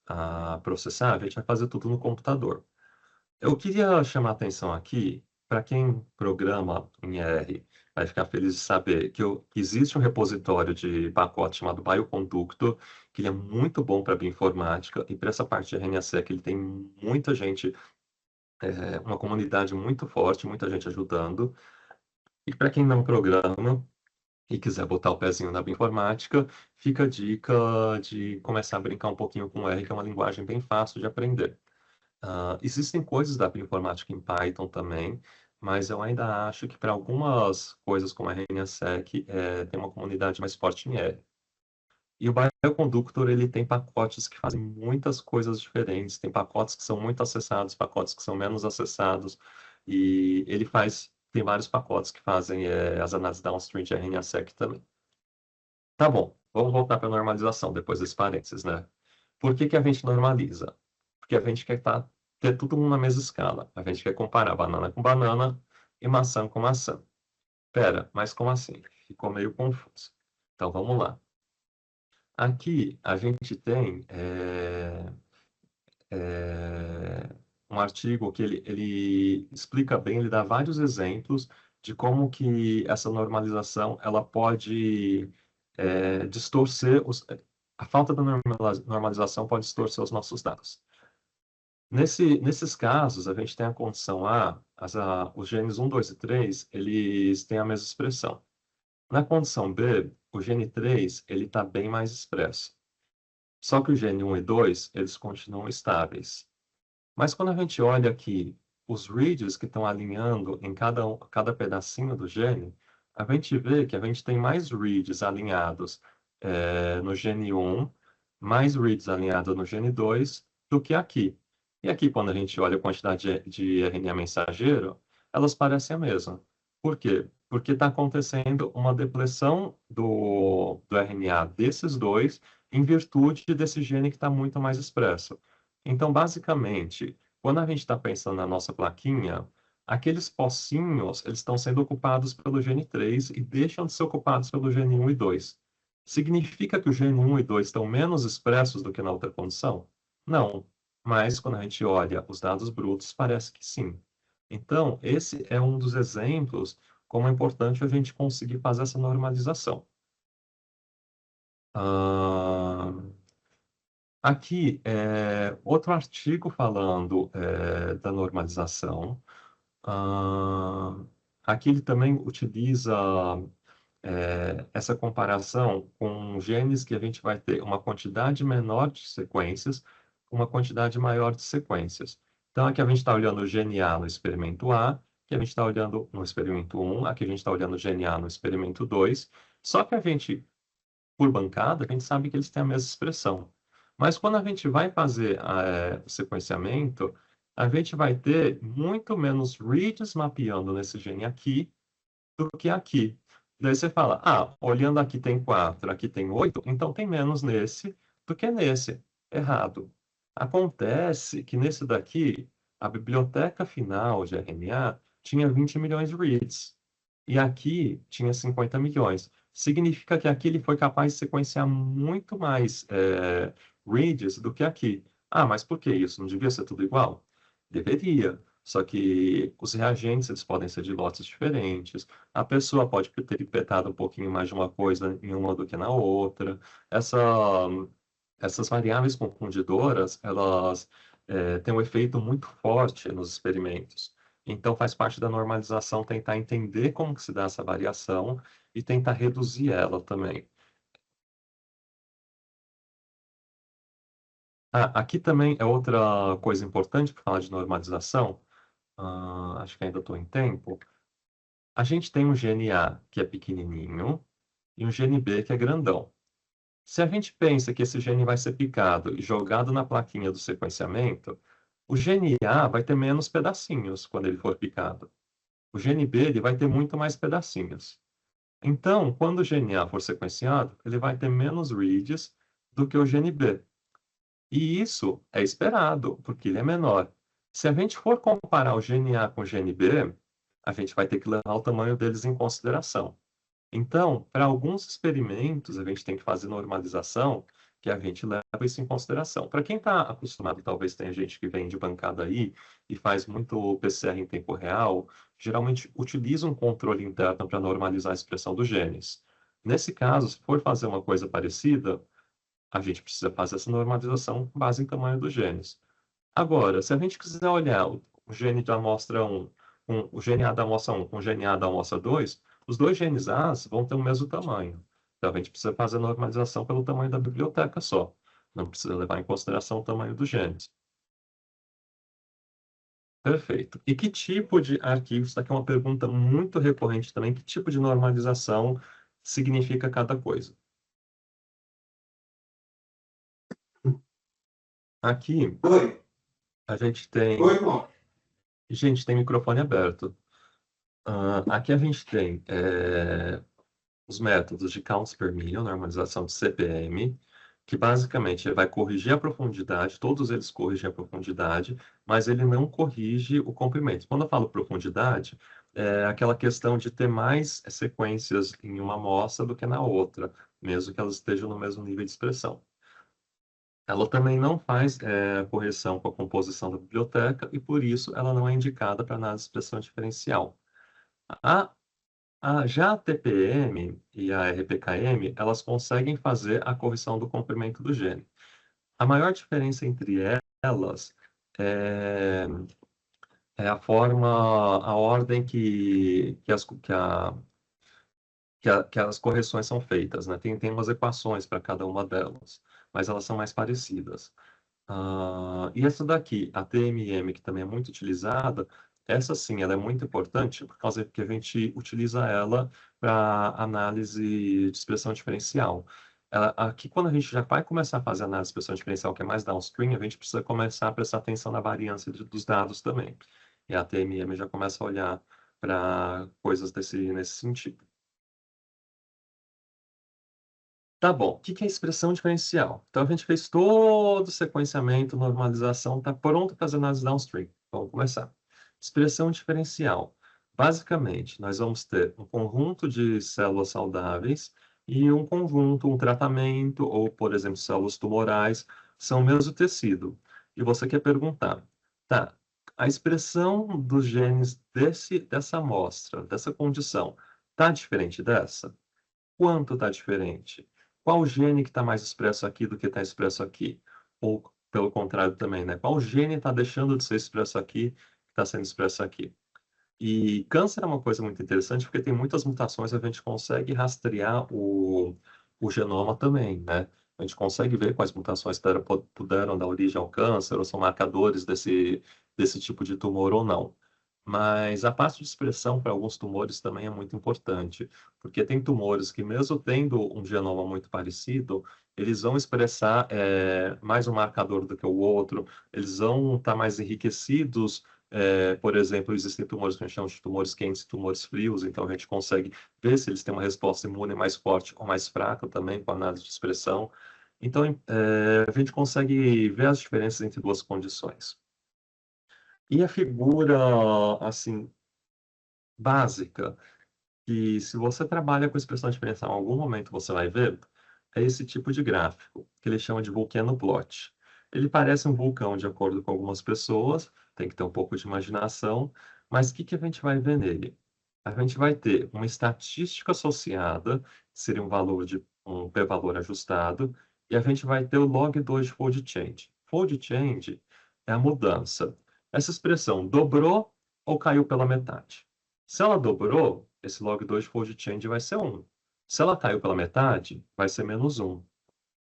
a processar, a gente vai fazer tudo no computador. Eu queria chamar a atenção aqui, para quem programa em R, vai ficar feliz de saber que existe um repositório de pacote chamado Bioconductor, que ele é muito bom para bioinformática, e para essa parte de RNA-seq ele tem muita gente, uma comunidade muito forte, muita gente ajudando. E para quem não programa e quiser botar o pezinho na bioinformática, fica a dica de começar a brincar um pouquinho com R, que é uma linguagem bem fácil de aprender. Existem coisas da bioinformática em Python também, mas eu ainda acho que para algumas coisas como a RNA-seq, tem uma comunidade mais forte em R. E o Bioconductor, ele tem pacotes que fazem muitas coisas diferentes, tem pacotes que são muito acessados, pacotes que são menos acessados, e tem vários pacotes que fazem as análises downstream de RNA-seq também. Tá bom, vamos voltar para a normalização depois desse parênteses, né? Por que que a gente normaliza? Porque a gente quer ter tudo na mesma escala. A gente quer comparar banana com banana e maçã com maçã. Pera, mas como assim? Ficou meio confuso. Então vamos lá. Aqui a gente tem um artigo que ele explica bem, ele dá vários exemplos de como que essa normalização ela pode distorcer a falta da normalização pode distorcer os nossos dados. Nesses casos, a gente tem a condição os genes 1, 2 e 3, eles têm a mesma expressão. Na condição B, o gene 3, ele está bem mais expresso. Só que o gene 1 e 2, eles continuam estáveis. Mas quando a gente olha aqui os reads que estão alinhando em cada pedacinho do gene, a gente vê que a gente tem mais reads alinhados no gene 1, mais reads alinhados no gene 2 do que aqui. E aqui, quando a gente olha a quantidade de RNA mensageiro, elas parecem a mesma. Por quê? Porque está acontecendo uma depressão do RNA desses dois em virtude desse gene que está muito mais expresso. Então, basicamente, quando a gente está pensando na nossa plaquinha, aqueles pocinhos, eles estão sendo ocupados pelo gene 3 e deixam de ser ocupados pelo gene 1 e 2. Significa que o gene 1 e 2 estão menos expressos do que na outra condição? Não, mas quando a gente olha os dados brutos, parece que sim. Então, esse é um dos exemplos como é importante a gente conseguir fazer essa normalização. Aqui, outro artigo falando da normalização. Ah, Aqui ele também utiliza essa comparação com genes que a gente vai ter uma quantidade menor de sequências, uma quantidade maior de sequências. Então, aqui a gente está olhando o gene A no experimento A que a gente está olhando no experimento 1, aqui a gente está olhando o GNA no experimento 2, só que a gente, por bancada, a gente sabe que eles têm a mesma expressão. Mas quando a gente vai fazer o sequenciamento, a gente vai ter muito menos reads mapeando nesse gene aqui do que aqui. Daí você fala, olhando aqui tem 4, aqui tem 8, então tem menos nesse do que nesse. Errado. Acontece que nesse daqui, a biblioteca final de RNA tinha 20 milhões de reads. E aqui tinha 50 milhões. Significa que aqui ele foi capaz de sequenciar muito mais reads do que aqui. Mas por que isso? Não devia ser tudo igual? Deveria. Só que os reagentes eles podem ser de lotes diferentes. A pessoa pode ter pipetado um pouquinho mais de uma coisa em uma do que na outra. Essa, essas variáveis confundidoras, elas têm um efeito muito forte nos experimentos. Então, faz parte da normalização tentar entender como que se dá essa variação e tentar reduzir ela também. Aqui também é outra coisa importante para falar de normalização. Acho que ainda estou em tempo. A gente tem um gene A que é pequenininho e um gene B que é grandão. Se a gente pensa que esse gene vai ser picado e jogado na plaquinha do sequenciamento, o gene A vai ter menos pedacinhos quando ele for picado. O gene B ele vai ter muito mais pedacinhos. Então, quando o gene A for sequenciado, ele vai ter menos reads do que o gene B. E isso é esperado, porque ele é menor. Se a gente for comparar o gene A com o gene B, a gente vai ter que levar o tamanho deles em consideração. Então, para alguns experimentos, a gente tem que fazer normalização, que a gente leva isso em consideração. Para quem está acostumado, talvez tenha gente que vem de bancada aí e faz muito PCR em tempo real, geralmente utiliza um controle interno para normalizar a expressão dos genes. Nesse caso, se for fazer uma coisa parecida, a gente precisa fazer essa normalização com base em tamanho dos genes. Agora, se a gente quiser olhar o gene da amostra 1, com o gene A da amostra 1 com o gene A da amostra 2, os dois genes A vão ter o mesmo tamanho. Então, a gente precisa fazer a normalização pelo tamanho da biblioteca só. Não precisa levar em consideração o tamanho dos genes. Perfeito. E que tipo de arquivos? Isso aqui é uma pergunta muito recorrente também. Que tipo de normalização significa cada coisa? Aqui, Oi. a gente tem... Oi, irmão. Gente, tem microfone aberto. Aqui a gente tem os métodos de counts per million, normalização de CPM, que basicamente vai corrigir a profundidade, todos eles corrigem a profundidade, mas ele não corrige o comprimento. Quando eu falo profundidade, é aquela questão de ter mais sequências em uma amostra do que na outra, mesmo que elas estejam no mesmo nível de expressão. Ela também não faz correção com a composição da biblioteca e, por isso, ela não é indicada para análise de expressão diferencial. A já a TPM e a RPKM, elas conseguem fazer a correção do comprimento do gene. A maior diferença entre elas é, é a forma, a ordem que as correções são feitas, né? Tem umas equações para cada uma delas, mas elas são mais parecidas. E essa daqui, a TMM, que também é muito utilizada, essa sim, ela é muito importante por causa que a gente utiliza ela para análise de expressão diferencial. Aqui, quando a gente já vai começar a fazer análise de expressão diferencial, que é mais downstream, a gente precisa começar a prestar atenção na variância dos dados também. E a TMM já começa a olhar para coisas nesse sentido. Tá bom. O que é expressão diferencial? Então, a gente fez todo o sequenciamento, normalização, está pronto para as análises downstream. Vamos começar. Expressão diferencial. Basicamente, nós vamos ter um conjunto de células saudáveis e um conjunto, um tratamento, ou, por exemplo, células tumorais, são o mesmo tecido. E você quer perguntar, tá, a expressão dos genes dessa amostra, dessa condição, está diferente dessa? Quanto está diferente? Qual gene que está mais expresso aqui do que está expresso aqui? Ou, pelo contrário também, né? Qual gene está deixando de ser expresso aqui, que está sendo expresso aqui? E câncer é uma coisa muito interessante, porque tem muitas mutações, a gente consegue rastrear o genoma também, né? A gente consegue ver quais mutações puderam dar origem ao câncer, ou são marcadores desse tipo de tumor ou não. Mas a parte de expressão para alguns tumores também é muito importante, porque tem tumores que, mesmo tendo um genoma muito parecido, eles vão expressar mais um marcador do que o outro, eles vão estar mais enriquecidos. Por exemplo, existem tumores que a gente chama de tumores quentes e tumores frios, então a gente consegue ver se eles têm uma resposta imune mais forte ou mais fraca também com a análise de expressão. Então, a gente consegue ver as diferenças entre duas condições. E a figura, assim, básica, que se você trabalha com expressão diferencial, em algum momento você vai ver, é esse tipo de gráfico, que ele chama de Volcano Plot. Ele parece um vulcão, de acordo com algumas pessoas, tem que ter um pouco de imaginação, mas o que que a gente vai ver nele? A gente vai ter uma estatística associada, que seria um valor de um p-valor ajustado, e a gente vai ter o log 2 de fold change. Fold change é a mudança. Essa expressão dobrou ou caiu pela metade? Se ela dobrou, esse log 2 fold change vai ser 1. Se ela caiu pela metade, vai ser menos 1.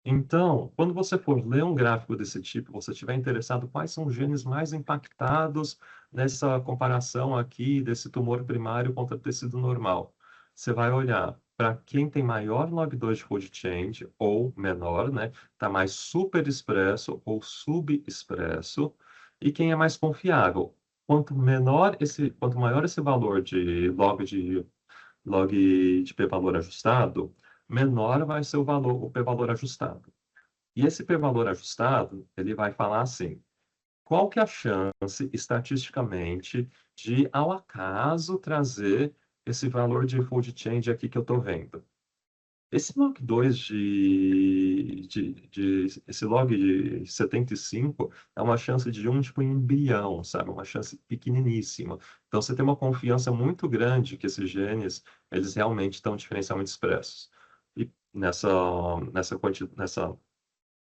Então, quando você for ler um gráfico desse tipo, você estiver interessado quais são os genes mais impactados nessa comparação aqui desse tumor primário contra tecido normal, você vai olhar para quem tem maior log 2 de fold change ou menor, né? Está mais super expresso ou subexpresso, e quem é mais confiável. Quanto maior esse valor de log de p-valor ajustado, menor vai ser o p-valor ajustado. E esse p-valor ajustado, ele vai falar assim: qual que é a chance, estatisticamente, de, ao acaso, trazer esse valor de fold change aqui que eu estou vendo? Esse log 2 esse log de 75 é uma chance de 1 tipo em 1 bilhão, sabe? Uma chance pequeniníssima. Então você tem uma confiança muito grande que esses genes, eles realmente estão diferencialmente expressos. E nessa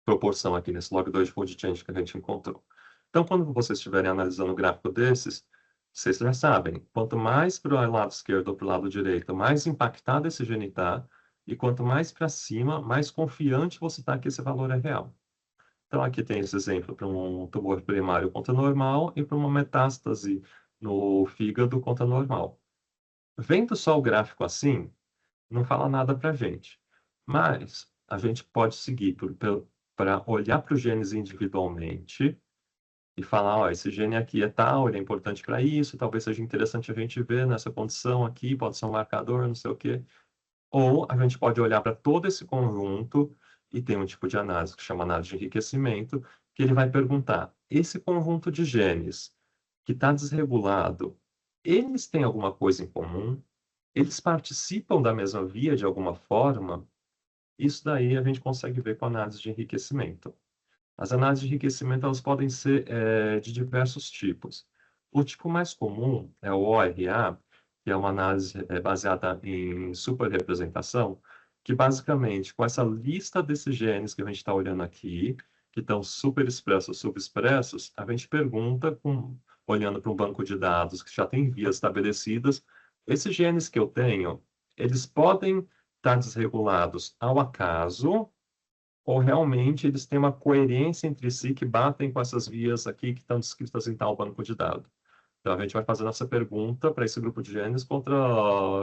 proporção aqui, nesse log 2 de fold change que a gente encontrou. Então, quando vocês estiverem analisando um gráfico desses, vocês já sabem, quanto mais para o lado esquerdo ou para o lado direito, mais impactado esse gene está, e quanto mais para cima, mais confiante você está que esse valor é real. Então, aqui tem esse exemplo para um tumor primário contra normal e para uma metástase no fígado contra normal. Vendo só o gráfico assim, não fala nada para a gente. Mas a gente pode seguir para olhar para os genes individualmente e falar, ó, esse gene aqui é tal, ele é importante para isso, talvez seja interessante a gente ver nessa condição aqui, pode ser um marcador, não sei o quê. Ou a gente pode olhar para todo esse conjunto e tem um tipo de análise que chama análise de enriquecimento, que ele vai perguntar, esse conjunto de genes que está desregulado, eles têm alguma coisa em comum? Eles participam da mesma via de alguma forma? Isso daí a gente consegue ver com a análise de enriquecimento. As análises de enriquecimento elas podem ser de diversos tipos. O tipo mais comum é o ORA, que é uma análise baseada em superrepresentação, que basicamente, com essa lista desses genes que a gente está olhando aqui, que estão superexpressos ou subexpressos, a gente pergunta, olhando para um banco de dados que já tem vias estabelecidas, esses genes que eu tenho, eles podem estar desregulados ao acaso, ou realmente eles têm uma coerência entre si que batem com essas vias aqui que estão descritas em tal banco de dados. Então, a gente vai fazer nossa pergunta para esse grupo de genes contra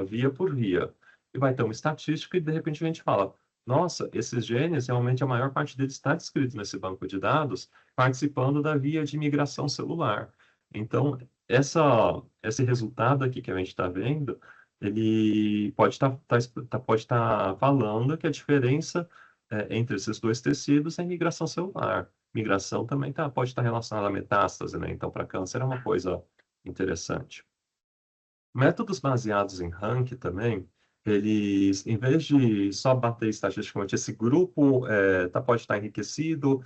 via por via. E vai ter uma estatística e, de repente, a gente fala, nossa, esses genes, realmente a maior parte deles está descrito nesse banco de dados, participando da via de migração celular. Então, esse resultado aqui que a gente está vendo, ele pode estar falando que a diferença entre esses dois tecidos é migração celular. Migração também pode estar relacionada à metástase, né? Então, para câncer é uma coisa interessante. Métodos baseados em rank também, eles, em vez de só bater estatisticamente esse grupo pode estar enriquecido,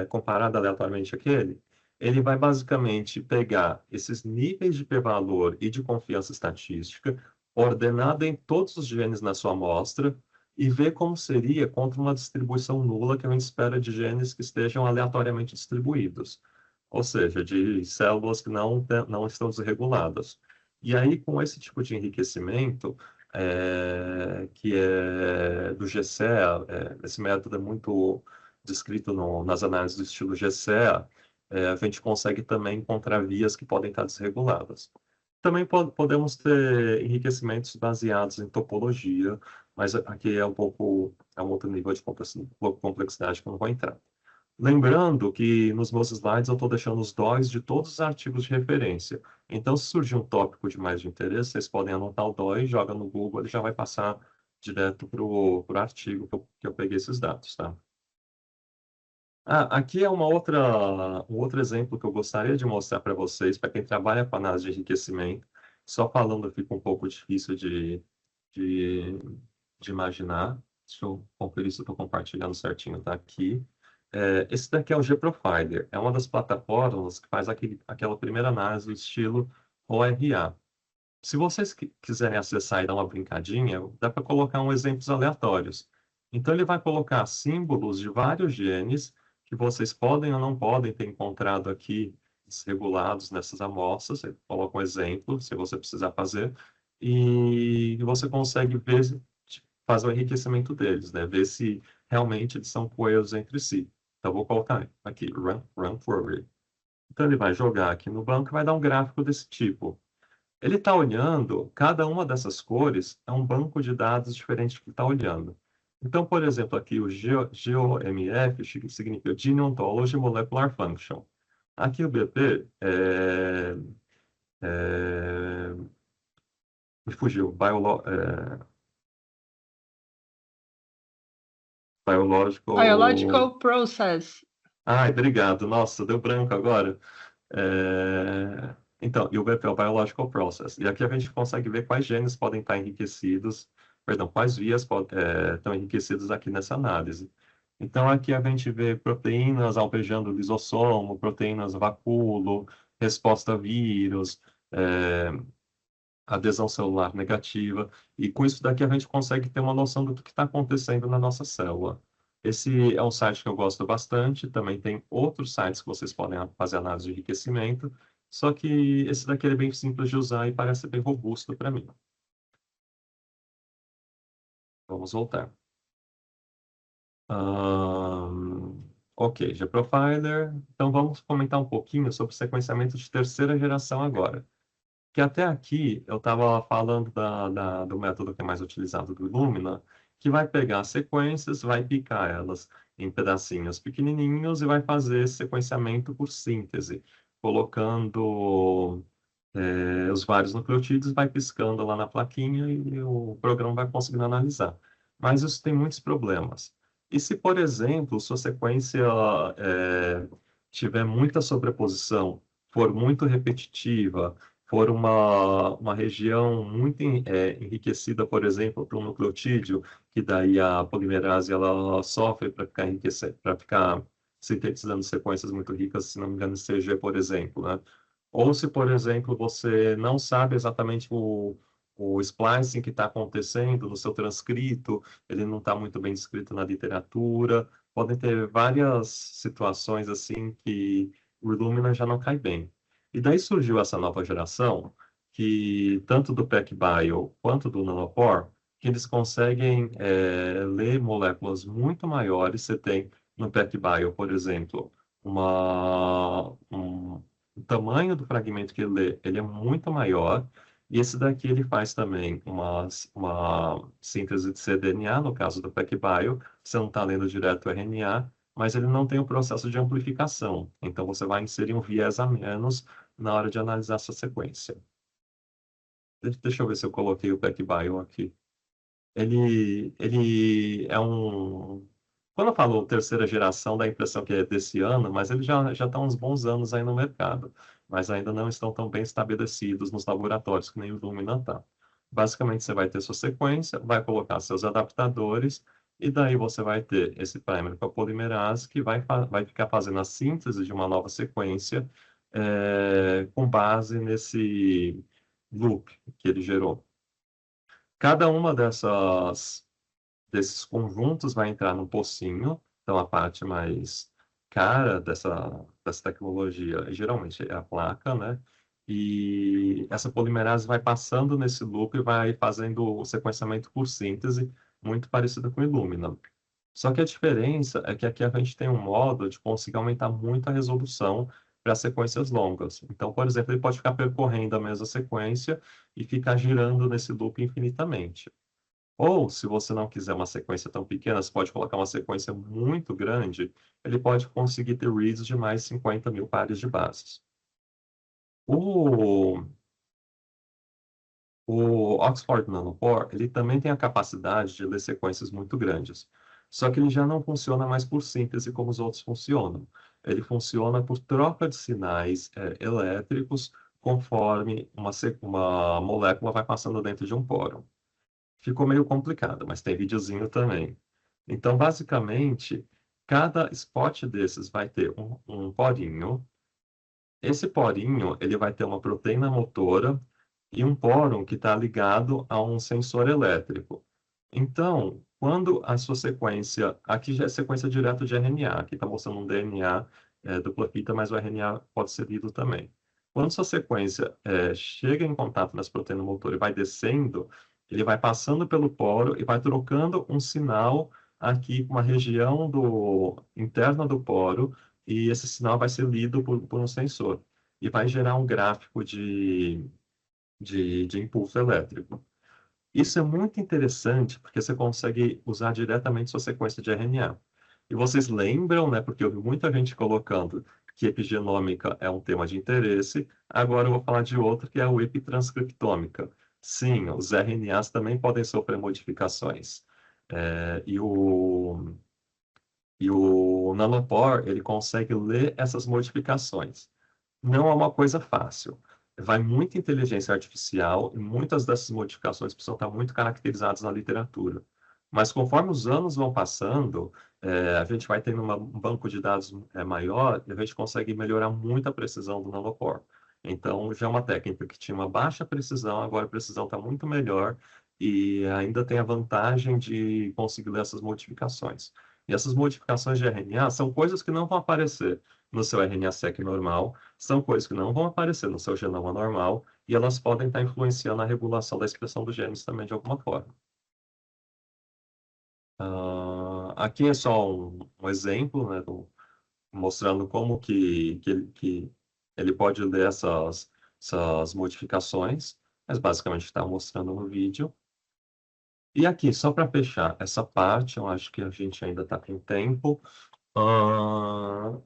comparado aleatoriamente àquele, ele vai basicamente pegar esses níveis de p-valor e de confiança estatística, ordenado em todos os genes na sua amostra, e ver como seria contra uma distribuição nula que a gente espera de genes que estejam aleatoriamente distribuídos, ou seja, de células que não estão desreguladas. E aí, com esse tipo de enriquecimento, que é do GCEA, esse método é muito descrito nas análises do estilo GCEA, a gente consegue também encontrar vias que podem estar desreguladas. Também podemos ter enriquecimentos baseados em topologia, mas aqui é um outro nível de complexidade que eu não vou entrar. Lembrando que nos meus slides eu estou deixando os DOIs de todos os artigos de referência. Então, se surgir um tópico de mais de interesse, vocês podem anotar o DOI, joga no Google, ele já vai passar direto para o artigo que eu peguei esses dados, tá? Aqui é um outro exemplo que eu gostaria de mostrar para vocês, para quem trabalha com análise de enriquecimento. Só falando fica um pouco difícil de, de imaginar. Deixa eu conferir se eu estou compartilhando certinho, tá aqui. Esse daqui é o GProfiler. É uma das plataformas que faz aquela primeira análise do estilo ORA. Se vocês quiserem acessar e dar uma brincadinha, dá para colocar exemplos aleatórios. Então, ele vai colocar símbolos de vários genes que vocês podem ou não podem ter encontrado aqui desregulados nessas amostras. Ele coloca um exemplo, se você precisar fazer, e você consegue ver, fazer o enriquecimento deles, né? Ver se realmente eles são coesos entre si. Então, vou colocar aqui, run forward. Então, ele vai jogar aqui no banco e vai dar um gráfico desse tipo. Ele está olhando, cada uma dessas cores é um banco de dados diferente que está olhando. Então, por exemplo, aqui o GOMF significa Gene Ontology Molecular Function. Aqui o BP me fugiu, Biological... Biological process. Ai, obrigado. Nossa, deu branco agora. Então, e o BP é o Biological Process. E aqui a gente consegue ver quais genes podem estar enriquecidos, perdão, quais vias estão enriquecidos aqui nessa análise. Então, aqui a gente vê proteínas alvejando o lisossomo, proteínas vacúolo, resposta a vírus, adesão celular negativa, e com isso daqui a gente consegue ter uma noção do que está acontecendo na nossa célula. Esse é um site que eu gosto bastante, também tem outros sites que vocês podem fazer análise de enriquecimento, só que esse daqui é bem simples de usar e parece bem robusto para mim. Vamos voltar. Ok, GProfiler. Então vamos comentar um pouquinho sobre sequenciamento de terceira geração agora. Que até aqui eu estava falando do método que é mais utilizado do Illumina, que vai pegar sequências, vai picar elas em pedacinhos pequenininhos e vai fazer sequenciamento por síntese, colocando os vários nucleotídeos, vai piscando lá na plaquinha e o programa vai conseguindo analisar. Mas isso tem muitos problemas. E se, por exemplo, sua sequência tiver muita sobreposição, for muito repetitiva, for uma região muito enriquecida, por exemplo, por um nucleotídeo, que daí a polimerase ela sofre para ficar sintetizando sequências muito ricas, se não me engano, em CG, por exemplo, né? Ou se, por exemplo, você não sabe exatamente o splicing que está acontecendo no seu transcrito, ele não está muito bem descrito na literatura, podem ter várias situações assim que o Illumina já não cai bem. E daí surgiu essa nova geração, que tanto do PacBio quanto do Nanopore, que eles conseguem ler moléculas muito maiores. Você tem no PacBio, por exemplo, o tamanho do fragmento que ele lê, ele é muito maior, e esse daqui ele faz também uma síntese de cDNA, no caso do PacBio, você não está lendo direto o RNA, mas ele não tem o processo de amplificação, então você vai inserir um viés a menos na hora de analisar essa sequência. Deixa eu ver se eu coloquei o PacBio aqui. Ele é um... Quando eu falo terceira geração, dá a impressão que é desse ano, mas ele já está há uns bons anos aí no mercado, mas ainda não estão tão bem estabelecidos nos laboratórios, que nem o Illumina está. Basicamente, você vai ter sua sequência, vai colocar seus adaptadores, e daí você vai ter esse primer com a polimerase, que vai ficar fazendo a síntese de uma nova sequência com base nesse loop que ele gerou. Cada uma desses conjuntos vai entrar no pocinho, então a parte mais cara dessa tecnologia geralmente é a placa, né? E essa polimerase vai passando nesse loop e vai fazendo o sequenciamento por síntese, muito parecido com o Illumina. Só que a diferença é que aqui a gente tem um modo de conseguir aumentar muito a resolução para sequências longas. Então, por exemplo, ele pode ficar percorrendo a mesma sequência e ficar girando nesse loop infinitamente. Ou, se você não quiser uma sequência tão pequena, você pode colocar uma sequência muito grande, ele pode conseguir ter reads de mais 50 mil pares de bases. O, o Oxford Nanopore, ele também tem a capacidade de ler sequências muito grandes. Só que ele já não funciona mais por síntese como os outros funcionam. Ele funciona por troca de sinais elétricos conforme uma molécula vai passando dentro de um poro. Ficou meio complicado, mas tem videozinho também. Então, basicamente, cada spot desses vai ter um porinho. Esse porinho, ele vai ter uma proteína motora e um póron que está ligado a um sensor elétrico. Então, quando a sua sequência, aqui já é sequência direta de RNA, aqui está mostrando um DNA dupla fita, mas o RNA pode ser lido também. Quando sua sequência chega em contato nessa proteína motora e vai descendo, ele vai passando pelo poro e vai trocando um sinal aqui com uma região interna do poro, e esse sinal vai ser lido por um sensor e vai gerar um gráfico de impulso elétrico. Isso é muito interessante porque você consegue usar diretamente sua sequência de RNA. E vocês lembram, né, porque eu vi muita gente colocando que epigenômica é um tema de interesse, agora eu vou falar de outro que é o epitranscriptômica. Sim, os RNAs também podem sofrer modificações. É, e o Nanopore, ele consegue ler essas modificações. Não é uma coisa fácil. Vai muita inteligência artificial e muitas dessas modificações precisam estar muito caracterizadas na literatura. Mas conforme os anos vão passando, a gente vai tendo um banco de dados maior e a gente consegue melhorar muito a precisão do nanopore. Então, já é uma técnica que tinha uma baixa precisão, agora a precisão está muito melhor e ainda tem a vantagem de conseguir ler essas modificações. E essas modificações de RNA são coisas que não vão aparecer no seu RNA-seq normal, são coisas que não vão aparecer no seu genoma normal e elas podem estar influenciando a regulação da expressão dos genes também de alguma forma. Aqui é só um exemplo, né, mostrando como que ele pode ler essas modificações, mas basicamente está mostrando no vídeo. E aqui, só para fechar essa parte, eu acho que a gente ainda está com tempo. Ah,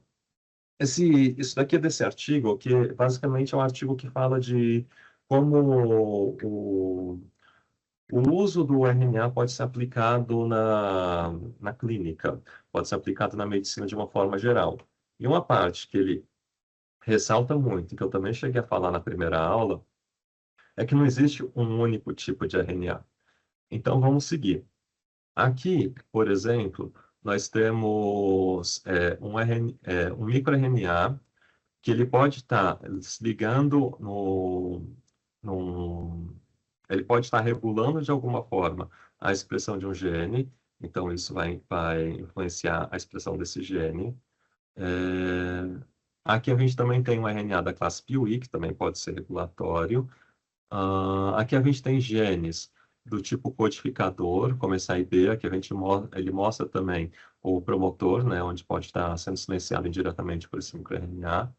isso daqui é desse artigo, que basicamente é um artigo que fala de como o uso do RNA pode ser aplicado na clínica, pode ser aplicado na medicina de uma forma geral. E uma parte que ele ressalta muito, que eu também cheguei a falar na primeira aula, é que não existe um único tipo de RNA. Então, vamos seguir. Aqui, por exemplo, nós temos um microRNA que ele pode estar se ligando ele pode estar regulando de alguma forma a expressão de um gene, então isso vai influenciar a expressão desse gene. É, Aqui a gente também tem um RNA da classe PIWI, que também pode ser regulatório. Aqui a gente tem genes do tipo codificador, como esse AIB, aqui ele mostra também o promotor, né, onde pode estar sendo silenciado indiretamente por esse microRNA.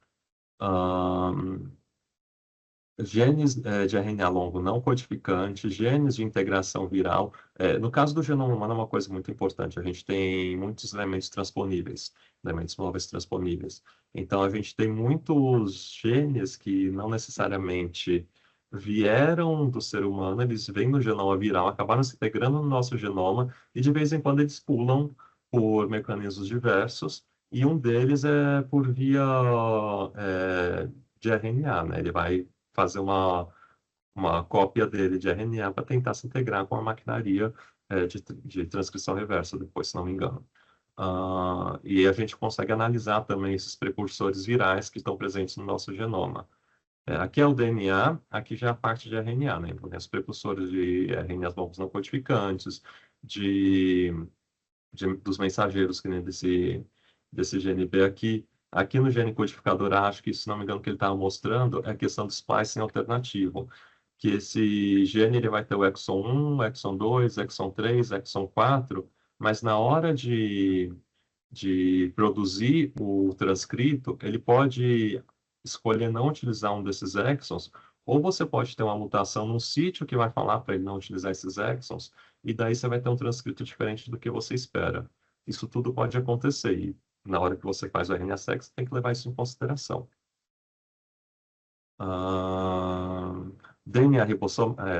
Genes de RNA longo não codificante, genes de integração viral. No caso do genoma humano, é uma coisa muito importante. A gente tem muitos elementos transponíveis, elementos móveis transponíveis. Então, a gente tem muitos genes que não necessariamente vieram do ser humano, eles vêm no genoma viral, acabaram se integrando no nosso genoma e, de vez em quando, eles pulam por mecanismos diversos. E um deles é por via de RNA, né? Ele vai fazer uma cópia dele de RNA para tentar se integrar com a maquinaria de transcrição reversa, depois, se não me engano. E a gente consegue analisar também esses precursores virais que estão presentes no nosso genoma. Aqui é o DNA, aqui já é a parte de RNA, né? Então, tem os precursores de RNAs longos não codificantes, de dos mensageiros, que nem desse GNB aqui. Aqui no gene codificador, acho que, se não me engano, o que ele estava mostrando é a questão do splicing alternativo, que esse gene ele vai ter o exon 1, exon 2, exon 3, exon 4, mas na hora de produzir o transcrito, ele pode escolher não utilizar um desses exons, ou você pode ter uma mutação num sítio que vai falar para ele não utilizar esses exons, e daí você vai ter um transcrito diferente do que você espera. Isso tudo pode acontecer, e na hora que você faz o RNA-seq, você tem que levar isso em consideração. DNA,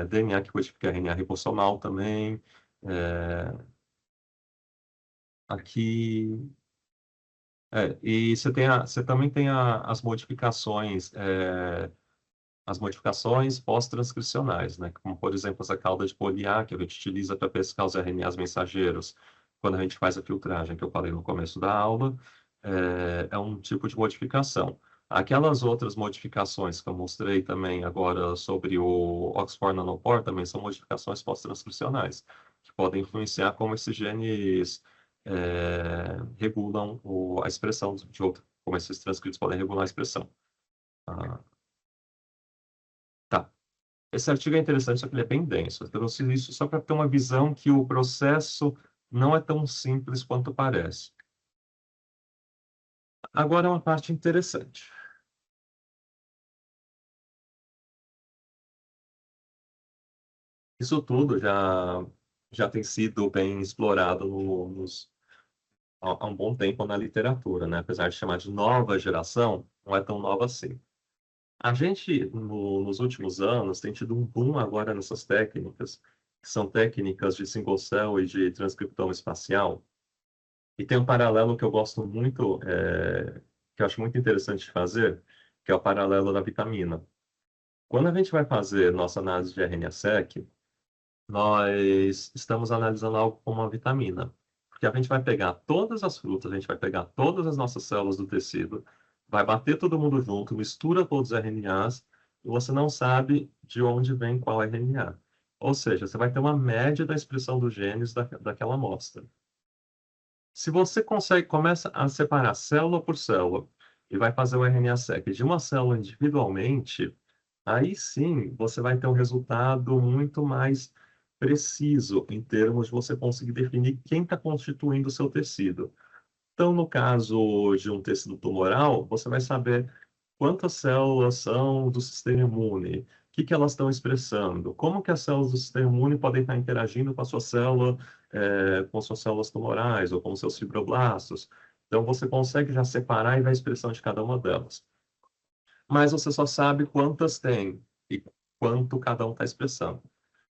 DNA que codifica RNA ribossomal também. Aqui. E você também tem as modificações pós-transcricionais, né? Como, por exemplo, essa cauda de poliar que a gente utiliza para pescar os RNAs mensageiros quando a gente faz a filtragem, que eu falei no começo da aula, é um tipo de modificação. Aquelas outras modificações que eu mostrei também agora sobre o Oxford Nanopore também são modificações pós-transcricionais, que podem influenciar como esses genes regulam a expressão de outro, como esses transcritos podem regular a expressão. Ah, tá. Esse artigo é interessante, só que ele é bem denso. Eu trouxe isso só para ter uma visão que o processo não é tão simples quanto parece. Agora é uma parte interessante. Isso tudo já tem sido bem explorado há um bom tempo na literatura, né? Apesar de chamar de nova geração, não é tão nova assim. A gente, nos últimos anos, tem tido um boom agora nessas técnicas, que são técnicas de single cell e de transcriptoma espacial. E tem um paralelo que eu gosto muito, que eu acho muito interessante de fazer, que é o paralelo da vitamina. Quando a gente vai fazer nossa análise de RNA-seq, nós estamos analisando algo como uma vitamina. Porque a gente vai pegar todas as frutas, a gente vai pegar todas as nossas células do tecido, vai bater todo mundo junto, mistura todos os RNAs, e você não sabe de onde vem qual RNA. Ou seja, você vai ter uma média da expressão dos genes daquela amostra. Se você começa a separar célula por célula e vai fazer o RNA-seq de uma célula individualmente, aí sim você vai ter um resultado muito mais preciso em termos de você conseguir definir quem está constituindo o seu tecido. Então, no caso de um tecido tumoral, você vai saber quantas células são do sistema imune, o que elas estão expressando, como que as células do sistema imune podem estar interagindo com a sua célula, com suas células tumorais ou com seus fibroblastos. Então, você consegue já separar e ver a expressão de cada uma delas. Mas você só sabe quantas tem e quanto cada um está expressando.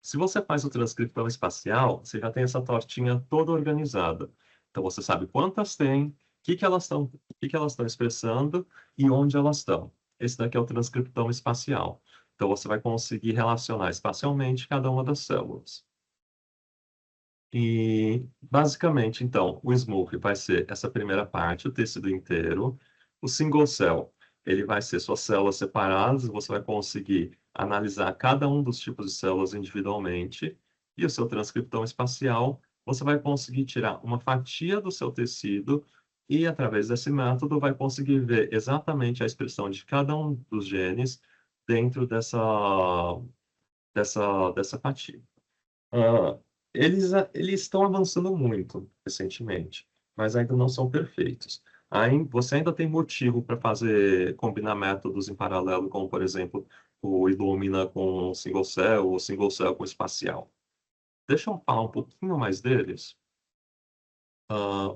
Se você faz o transcriptoma espacial, você já tem essa tortinha toda organizada. Então você sabe quantas tem, que elas estão expressando e onde elas estão. Esse daqui é o transcriptoma espacial. Então você vai conseguir relacionar espacialmente cada uma das células. E basicamente, então, o smooth vai ser essa primeira parte, o tecido inteiro. O single cell, ele vai ser suas células separadas, você vai conseguir analisar cada um dos tipos de células individualmente. E o seu transcriptoma espacial, você vai conseguir tirar uma fatia do seu tecido e, através desse método, vai conseguir ver exatamente a expressão de cada um dos genes dentro dessa fatia. Ah, eles estão avançando muito recentemente, mas ainda não são perfeitos. Você ainda tem motivo para combinar métodos em paralelo, como, por exemplo, o Illumina com single cell ou single cell com espacial. Deixa eu falar um pouquinho mais deles.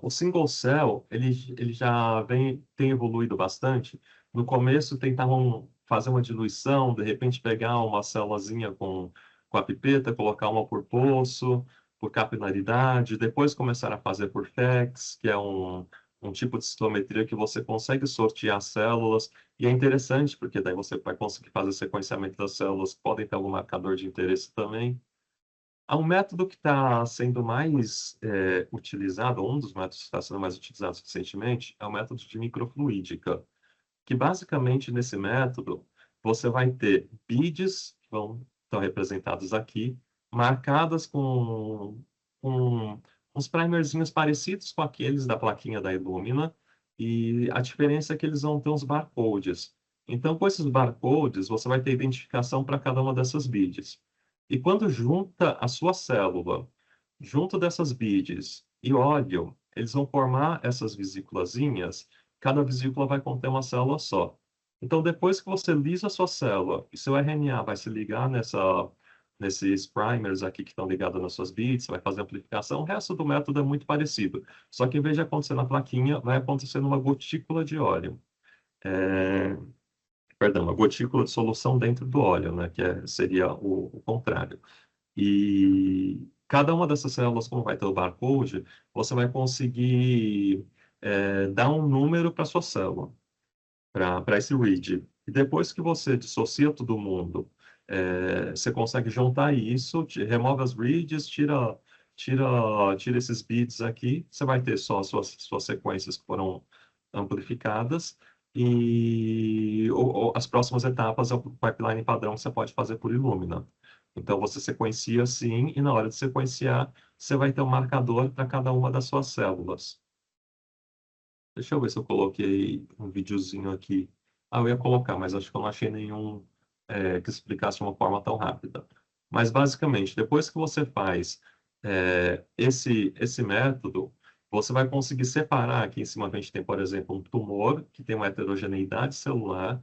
O single cell, ele já tem evoluído bastante. No começo, tentavam fazer uma diluição, de repente pegar uma célulazinha com a pipeta, colocar uma por poço, por capilaridade. Depois começaram a fazer por FACS, que é um tipo de citometria que você consegue sortear as células. E é interessante, porque daí você vai conseguir fazer sequenciamento das células, podem ter algum marcador de interesse também. Há um método que está sendo mais utilizado, um dos métodos que está sendo mais utilizados recentemente, é o método de microfluídica, que basicamente nesse método você vai ter beads, que estão representados aqui, marcadas com uns primerzinhos parecidos com aqueles da plaquinha da Illumina, e a diferença é que eles vão ter uns barcodes. Então, com esses barcodes, você vai ter identificação para cada uma dessas beads. E quando junta a sua célula junto dessas beads e óleo, eles vão formar essas vesículazinhas. Cada vesícula vai conter uma célula só. Então, depois que você lisa a sua célula e seu RNA vai se ligar nesses primers aqui que estão ligados nas suas bits, vai fazer amplificação, o resto do método é muito parecido. Só que em vez de acontecer na plaquinha, vai acontecer numa gotícula de óleo. É, Perdão, uma gotícula de solução dentro do óleo, né? Seria o contrário. E cada uma dessas células, como vai ter o barcode, você vai conseguir dar um número para sua célula, para esse read. E depois que você dissocia todo mundo, você consegue juntar isso, remove as reads, tira esses bits aqui, você vai ter só as suas sequências que foram amplificadas, e as próximas etapas é o pipeline padrão que você pode fazer por Illumina. Então, você sequencia assim, e na hora de sequenciar, você vai ter um marcador para cada uma das suas células. Deixa eu ver se eu coloquei um videozinho aqui. Ah, eu ia colocar, mas acho que eu não achei nenhum que explicasse de uma forma tão rápida. Mas, basicamente, depois que você faz esse método, você vai conseguir separar. Aqui em cima a gente tem, por exemplo, um tumor que tem uma heterogeneidade celular,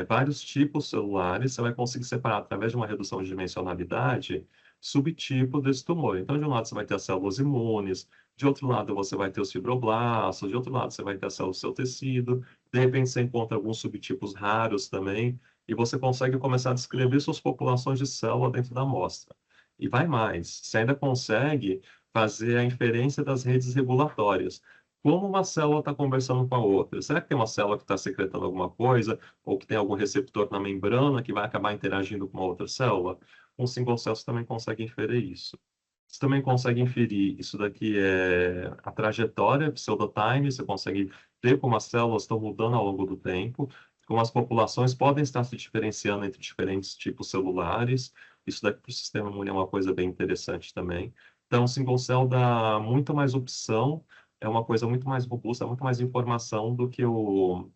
vários tipos celulares, você vai conseguir separar através de uma redução de dimensionalidade subtipo desse tumor. Então, de um lado você vai ter as células imunes, de outro lado você vai ter os fibroblastos, de outro lado você vai ter as células do seu tecido, de repente você encontra alguns subtipos raros também, e você consegue começar a descrever suas populações de célula dentro da amostra. E vai mais, você ainda consegue fazer a inferência das redes regulatórias. Como uma célula está conversando com a outra? Será que tem uma célula que está secretando alguma coisa? Ou que tem algum receptor na membrana que vai acabar interagindo com uma outra célula? Com single cell você também consegue inferir isso. Você também consegue inferir, isso daqui é a trajetória, pseudotime, você consegue ver como as células estão mudando ao longo do tempo, como as populações podem estar se diferenciando entre diferentes tipos celulares. Isso daqui para o sistema imune é uma coisa bem interessante também. Então, o single cell dá muito mais opção, é uma coisa muito mais robusta, muito mais informação do que o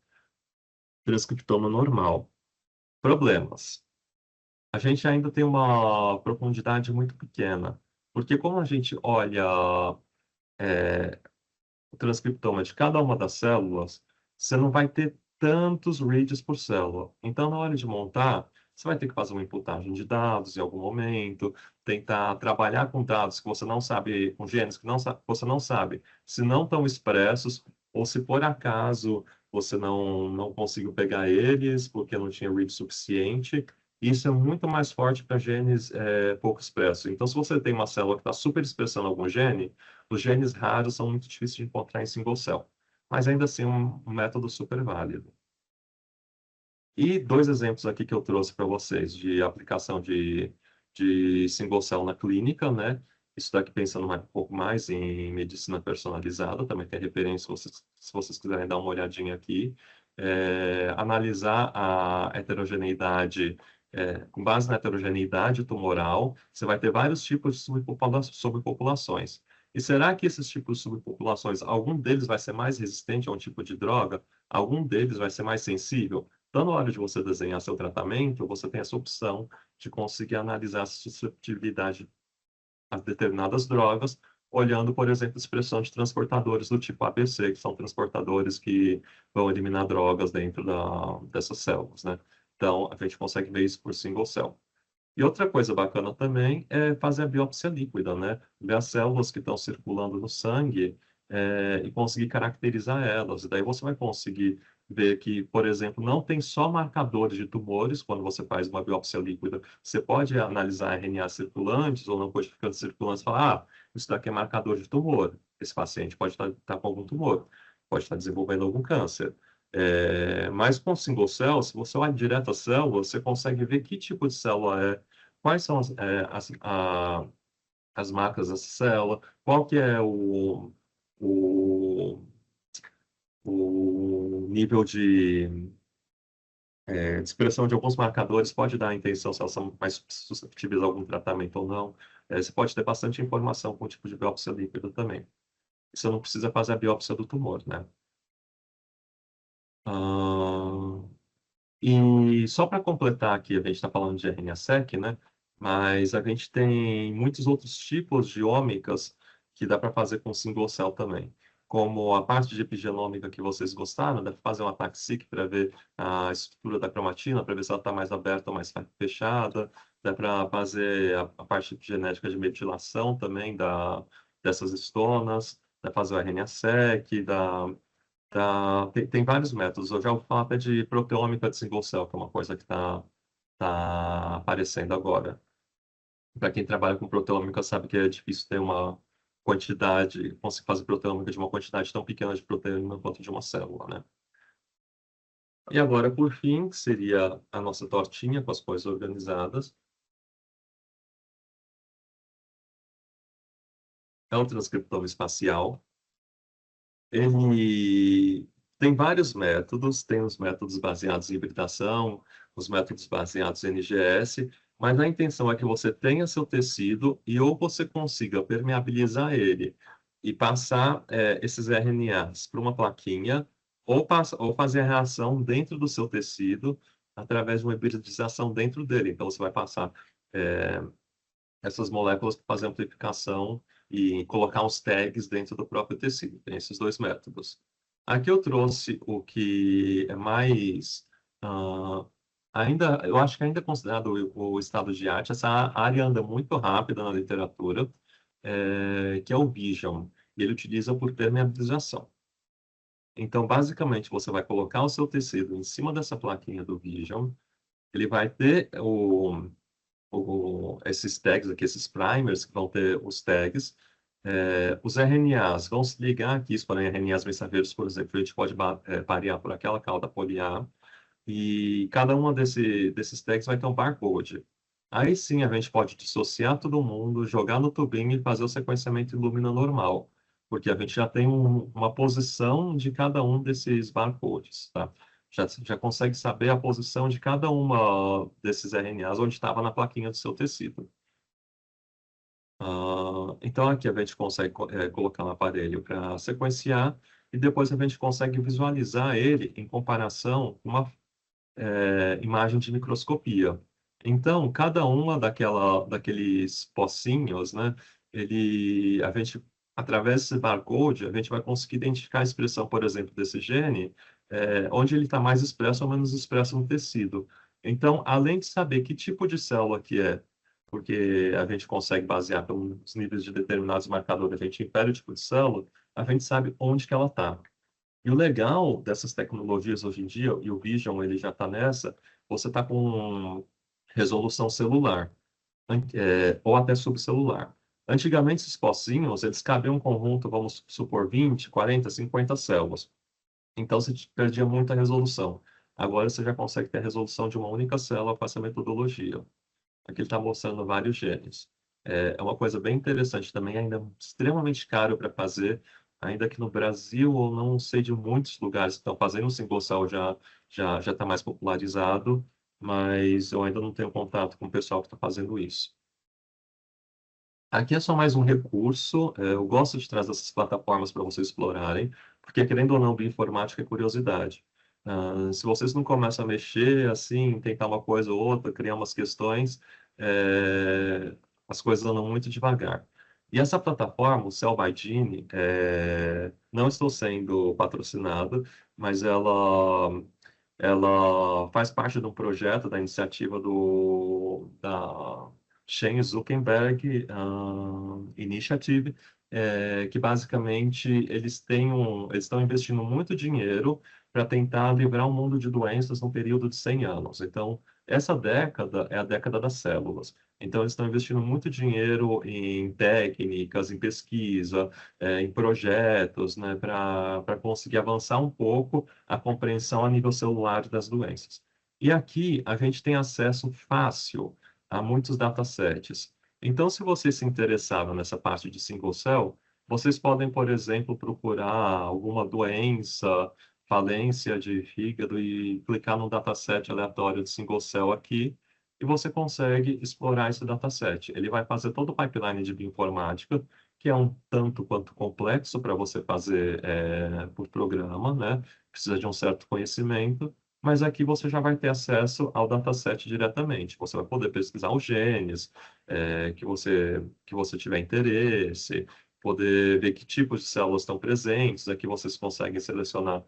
transcriptoma normal. Problemas. A gente ainda tem uma profundidade muito pequena, porque como a gente olha o transcriptoma de cada uma das células, você não vai ter tantos reads por célula. Então, na hora de montar, você vai ter que fazer uma inputagem de dados em algum momento, tentar trabalhar com dados que você não sabe, com genes que você não sabe se não estão expressos, ou se por acaso você não conseguiu pegar eles porque não tinha read suficiente. Isso é muito mais forte para genes pouco expressos. Então, se você tem uma célula que está super expressando algum gene, os genes raros são muito difíceis de encontrar em single cell, mas ainda assim um método super válido. E dois exemplos aqui que eu trouxe para vocês de aplicação de single cell na clínica, né? Isso daqui pensando um pouco mais em medicina personalizada, também tem referência se vocês quiserem dar uma olhadinha aqui. Analisar a heterogeneidade, com base na heterogeneidade tumoral, você vai ter vários tipos de subpopulações. E será que esses tipos de subpopulações, algum deles vai ser mais resistente a um tipo de droga? Algum deles vai ser mais sensível? Então, na hora de você desenhar seu tratamento, você tem essa opção de conseguir analisar a susceptibilidade a determinadas drogas, olhando, por exemplo, a expressão de transportadores do tipo ABC, que são transportadores que vão eliminar drogas dentro dessas células, né? Então, a gente consegue ver isso por single cell. E outra coisa bacana também é fazer a biópsia líquida, né? Ver as células que estão circulando no sangue, e conseguir caracterizar elas. E daí você vai conseguir ver que, por exemplo, não tem só marcadores de tumores quando você faz uma biópsia líquida. Você pode analisar RNA circulantes ou não codificantes circulantes e falar, isso daqui é marcador de tumor. Esse paciente pode estar com algum tumor, pode estar desenvolvendo algum câncer. Mas com single cell, se você olha direto a célula, você consegue ver que tipo de célula é, quais são as marcas dessa célula, qual que é o, o nível de expressão de alguns marcadores, pode dar a intenção se elas são mais susceptíveis a algum tratamento ou não. Você pode ter bastante informação com o tipo de biópsia líquida também. Você não precisa fazer a biópsia do tumor, né? Ah, E só para completar aqui, a gente está falando de RNA-seq, né? Mas a gente tem muitos outros tipos de ômicas que dá para fazer com single cell também. como a parte de epigenômica que vocês gostaram, dá para fazer um ataque-seq para ver a estrutura da cromatina, para ver se ela está mais aberta ou mais fechada. Dá para fazer a parte genética de metilação também dessas estonas. Dá para fazer o RNA-seq, tem vários métodos. Eu já ouvi falar até de proteômica de single cell, que é uma coisa que tá aparecendo agora. Para quem trabalha com proteômica sabe que é difícil ter uma quantidade, conseguir fazer proteômica de uma quantidade tão pequena de proteína quanto de uma célula, né? E agora, por fim, que seria a nossa tortinha com as coisas organizadas, é o transcriptoma espacial. Ele tem vários métodos, tem os métodos baseados em hibridação, os métodos baseados em NGS, mas a intenção é que você tenha seu tecido e ou você consiga permeabilizar ele e passar esses RNAs para uma plaquinha, ou fazer a reação dentro do seu tecido através de uma hibridização dentro dele. Então, você vai passar eh, essas moléculas para fazer amplificação e colocar uns tags dentro do próprio tecido. Tem esses dois métodos. Aqui eu trouxe o que é mais, ah, ainda, eu acho que ainda é considerado o estado de arte. Essa área anda muito rápida na literatura, que é o Vision. E ele utiliza por permeabilização. Então, basicamente, você vai colocar o seu tecido em cima dessa plaquinha do Vision. Ele vai ter esses tags aqui, esses primers que vão ter os tags. Os RNAs vão se ligar aqui, se forem RNAs mensageiros, por exemplo, a gente pode parear por aquela cauda poliar, e cada uma desses tags vai ter um barcode. Aí sim a gente pode dissociar todo mundo, jogar no tubinho e fazer o sequenciamento em Illumina normal, porque a gente já tem uma posição de cada um desses barcodes, tá? Já consegue saber a posição de cada uma desses RNAs onde estava na plaquinha do seu tecido. Então, aqui a gente consegue colocar um aparelho para sequenciar e depois a gente consegue visualizar ele em comparação com uma imagem de microscopia. Então, cada uma daqueles pocinhos, né, através desse barcode, a gente vai conseguir identificar a expressão, por exemplo, desse gene, onde ele está mais expresso ou menos expresso no tecido. Então, além de saber que tipo de célula que é, porque a gente consegue basear pelos níveis de determinados marcadores, a gente infere o tipo de célula, a gente sabe onde que ela está. E o legal dessas tecnologias hoje em dia, e o Vision ele já está nessa, você está com resolução celular, ou até subcelular. Antigamente, esses pocinhos, eles cabiam um conjunto, vamos supor, 20, 40, 50 células. Então, você perdia muita resolução. Agora, você já consegue ter a resolução de uma única célula com essa metodologia. Aqui ele está mostrando vários genes. É uma coisa bem interessante também, ainda extremamente caro para fazer, ainda que no Brasil, ou não sei de muitos lugares que estão fazendo, o single cell já está mais popularizado, mas eu ainda não tenho contato com o pessoal que está fazendo isso. Aqui é só mais um recurso, eu gosto de trazer essas plataformas para vocês explorarem, porque querendo ou não, bioinformática é curiosidade. Se vocês não começam a mexer, assim, tentar uma coisa ou outra, criar umas questões, as coisas andam muito devagar. E essa plataforma, o Cell by Gene, não estou sendo patrocinado, mas ela faz parte de um projeto da iniciativa da Shane Zuckerberg Initiative, que basicamente eles estão investindo muito dinheiro para tentar livrar o mundo de doenças num período de 100 anos. Então, essa década é a década das células. Então, eles estão investindo muito dinheiro em técnicas, em pesquisa, em projetos, né, para conseguir avançar um pouco a compreensão a nível celular das doenças. E aqui a gente tem acesso fácil a muitos datasets. Então, se vocês se interessaram nessa parte de single cell, vocês podem, por exemplo, procurar alguma doença, falência de fígado e clicar no dataset aleatório de single cell aqui, e você consegue explorar esse dataset. Ele vai fazer todo o pipeline de bioinformática, que é um tanto quanto complexo para você fazer por programa, né? Precisa de um certo conhecimento, mas aqui você já vai ter acesso ao dataset diretamente. Você vai poder pesquisar os genes que você tiver interesse, poder ver que tipos de células estão presentes. Aqui vocês conseguem selecionar,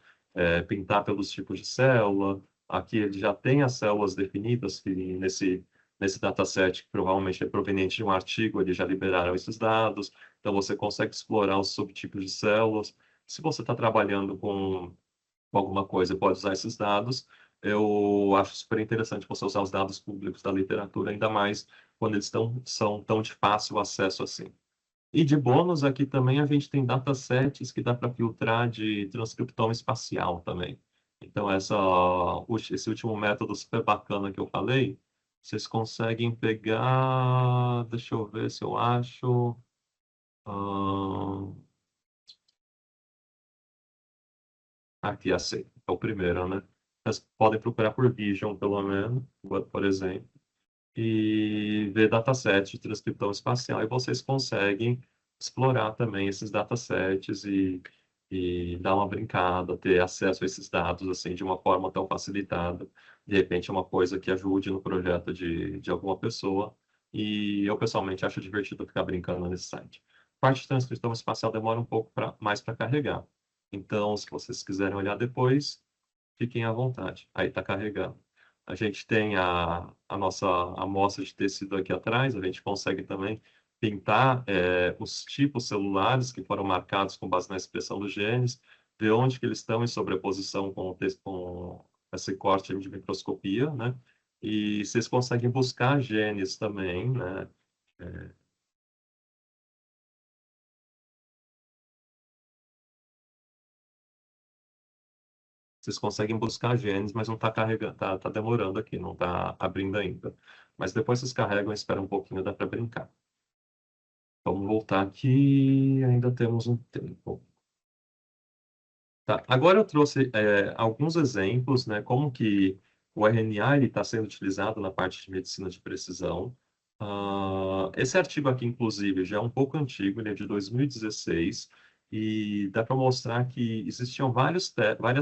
pintar pelos tipos de célula. Aqui ele já tem as células definidas, que nesse dataset, que provavelmente é proveniente de um artigo, eles já liberaram esses dados. Então você consegue explorar os subtipos de células. Se você está trabalhando com alguma coisa, pode usar esses dados. Eu acho super interessante você usar os dados públicos da literatura, ainda mais quando eles são tão de fácil acesso assim. E de bônus, aqui também a gente tem datasets que dá para filtrar de transcriptoma espacial também. Então, esse último método super bacana que eu falei, vocês conseguem pegar. Deixa eu ver se eu acho. ahn, Aqui, assim, é o primeiro, né? Vocês podem procurar por Vision, pelo menos, por exemplo, e ver dataset de transcriptão espacial, e vocês conseguem explorar também esses datasets e dar uma brincada, ter acesso a esses dados assim de uma forma tão facilitada. De repente é uma coisa que ajude no projeto de alguma pessoa, e eu pessoalmente acho divertido ficar brincando nesse site. A parte de transcrição espacial demora um pouco mais para carregar. Então, se vocês quiserem olhar depois, fiquem à vontade. Aí está carregando. A gente tem a nossa amostra de tecido aqui atrás, a gente consegue também pintar os tipos celulares que foram marcados com base na expressão dos genes, ver onde que eles estão em sobreposição com esse corte de microscopia, né? E vocês conseguem buscar genes também, né? Vocês conseguem buscar genes, mas não está carregando, tá demorando aqui, não está abrindo ainda. Mas depois vocês carregam, espera um pouquinho, dá para brincar. Vamos voltar aqui, ainda temos um tempo. Tá, agora eu trouxe alguns exemplos, né, como que o RNA está sendo utilizado na parte de medicina de precisão. Esse artigo aqui, inclusive, já é um pouco antigo, ele é de 2016, e dá para mostrar que existiam várias